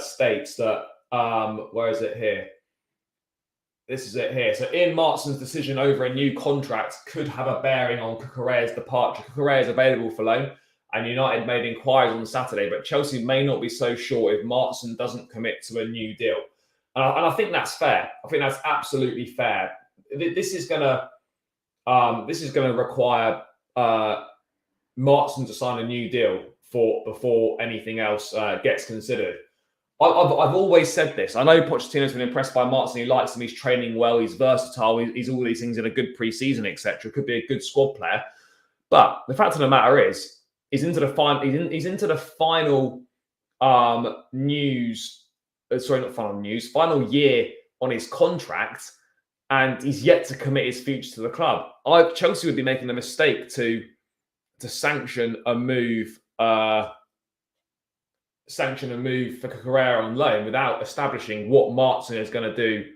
states that. Where is it here? This is it here. So Ian Martin's decision over a new contract could have a bearing on Cucurella's departure. Cucurella is available for loan, and United made inquiries on Saturday, but Chelsea may not be so sure if Martin doesn't commit to a new deal. And I think that's fair. I think that's absolutely fair. This is going to require Martin to sign a new deal before anything else gets considered. I've always said this. I know Pochettino's been impressed by Martin. He likes him. He's training well. He's versatile. He's all these things in a good pre-season, etc. Could be a good squad player. But the fact of the matter is, he's into the final. He's into the final news. Sorry, not final news. Final year on his contract, and he's yet to commit his future to the club. Chelsea would be making the mistake to sanction a move. Sanction a move for Cucurella on loan without establishing what Martin is going to do.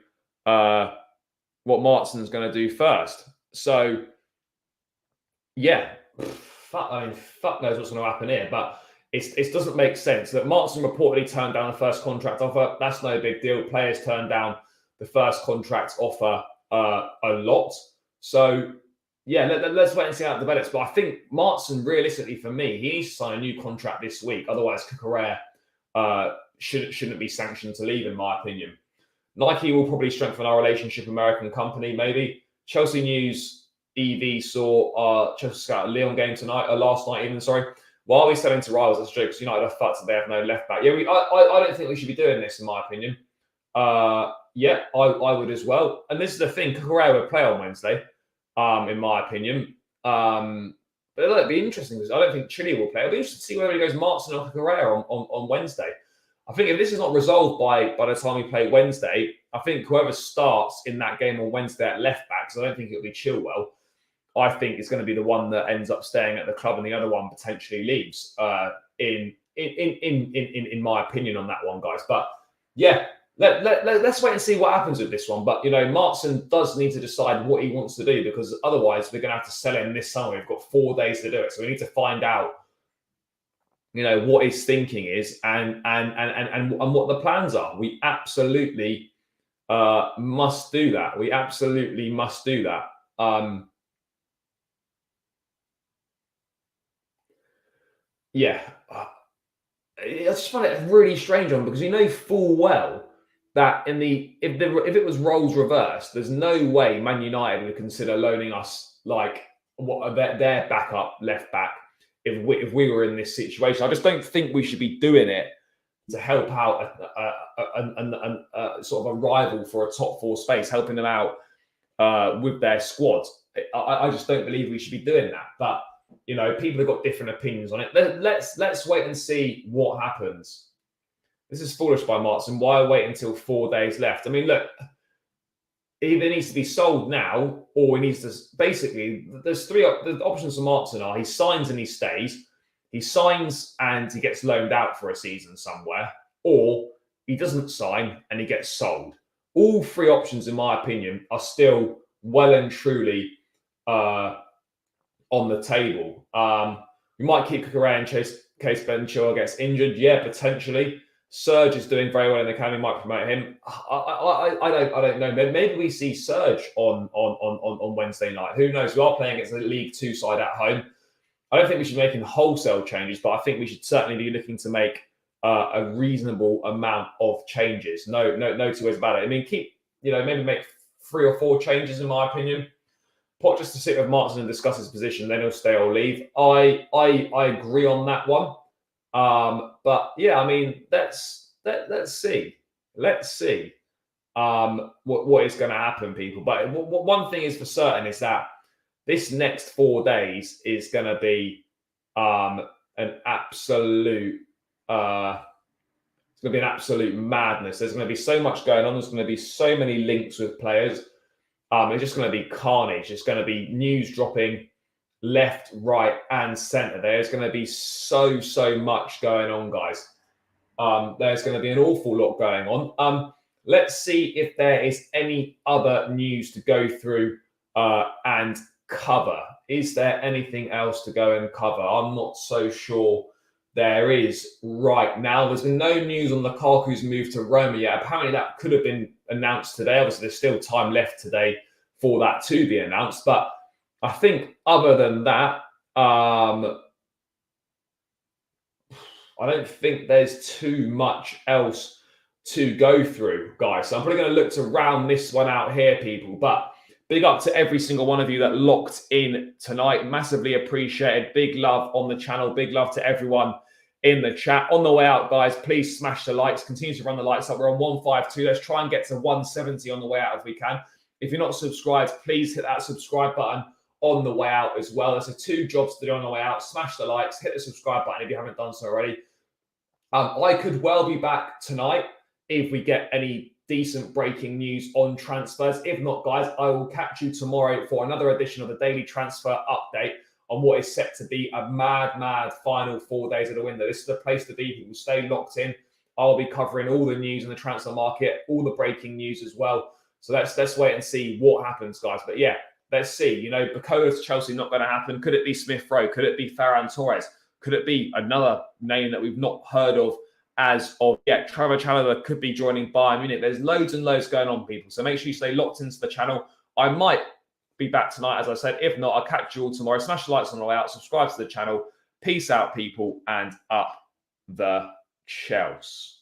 What Martin's going to do first. So, yeah, fuck knows what's going to happen here. But it doesn't make sense that Martin reportedly turned down the first contract offer. That's no big deal. Players turn down the first contract offer a lot. So, yeah, let's wait and see how it develops. But I think Martin, realistically for me, he needs to sign a new contract this week. Otherwise, Cucurella shouldn't be sanctioned to leave, in my opinion. Nike will probably strengthen our relationship with American company, maybe. Chelsea News EV saw Chelsea Scout Lyon game last night even, sorry. Why are we selling to rivals? That's true, because United are fucked and they have no left back. Yeah, I don't think we should be doing this, in my opinion. Yeah, I would as well. And this is the thing, Cucurella would play on Wednesday, in my opinion. But it'll be interesting because I don't think Chile will play. It'll be interesting to see whether he goes Martin or Cucurella on Wednesday. I think if this is not resolved by the time we play Wednesday, I think whoever starts in that game on Wednesday at left back, because I don't think it'll be Chilwell, I think it's going to be the one that ends up staying at the club and the other one potentially leaves. In my opinion on that one, guys. But yeah, let's wait and see what happens with this one. But Martin does need to decide what he wants to do, because otherwise we're going to have to sell him this summer. We've got 4 days to do it, so we need to find out what his thinking is and what the plans are. We absolutely must do that. We absolutely must do that. Yeah, I just find it a really strange one, because you know full well that if it was roles reversed, there's no way Man United would consider loaning us like what their backup left back if we were in this situation. I just don't think we should be doing it to help out a sort of a rival for a top four space, helping them out with their squad. I just don't believe we should be doing that. But people have got different opinions on it. Let's wait and see what happens. This is foolish by Martin. Why wait until 4 days left? I mean, look, either needs to be sold now, or he needs to basically. There's the options for Martin are: he signs and he stays, he signs and he gets loaned out for a season somewhere, or he doesn't sign and he gets sold. All three options, in my opinion, are still well and truly on the table. We might keep Cucurella in case Ben Chilwell gets injured. Yeah, potentially. Serge is doing very well in the academy. Might promote him. I don't know. Maybe we see Serge on Wednesday night. Who knows? We are playing against the League Two side at home. I don't think we should be making wholesale changes, but I think we should certainly be looking to make a reasonable amount of changes. No two ways about it. I mean, maybe make 3 or 4 changes, in my opinion. Pot just to sit with Martin and discuss his position, then he'll stay or leave. I agree on that one. But yeah, I mean, let's see. Let's see what is going to happen, people. But one thing is for certain is that this next 4 days is going to be an absolute. It's going to be an absolute madness. There's going to be so much going on. There's going to be so many links with players. It's just going to be carnage. It's going to be news dropping left, right, and centre. There's going to be so much going on, guys. There's going to be an awful lot going on. Let's see if there is any other news to go through and cover. Is there anything else to go and cover? I'm not so sure there is right now. There's been no news on Lukaku's move to Roma yet. Apparently that could have been announced today. Obviously, there's still time left today for that to be announced. But I think other than that, I don't think there's too much else to go through, guys. So I'm probably going to look to round this one out here, people. But big up to every single one of you that locked in tonight. Massively appreciated. Big love on the channel. Big love to everyone in the chat. On the way out, guys, please smash the likes. Continue to run the likes up. We're on 152. Let's try and get to 170 on the way out if we can. If you're not subscribed, please hit that subscribe button on the way out as well. There's 2 jobs to do on the way out. Smash the likes, hit the subscribe button if you haven't done so already. I could well be back tonight if we get any decent breaking news on transfers. If not, guys, I will catch you tomorrow for another edition of the Daily Transfer Update on what is set to be a mad final 4 days of the window. This is the place to be. People stay locked in. I'll be covering all the news in the transfer market, all the breaking news as well. So let's wait and see what happens, guys. But yeah, let's see. Barcola to Chelsea, not going to happen. Could it be Smith Rowe? Could it be Ferran Torres? Could it be another name that we've not heard of as of yet? Trevoh Chalobah could be joining Bayern Munich. There's loads and loads going on, people. So make sure you stay locked into the channel. I might be back tonight, as I said. If not, I'll catch you all tomorrow. Smash the likes on the way out. Subscribe to the channel. Peace out, people, and up the Chels.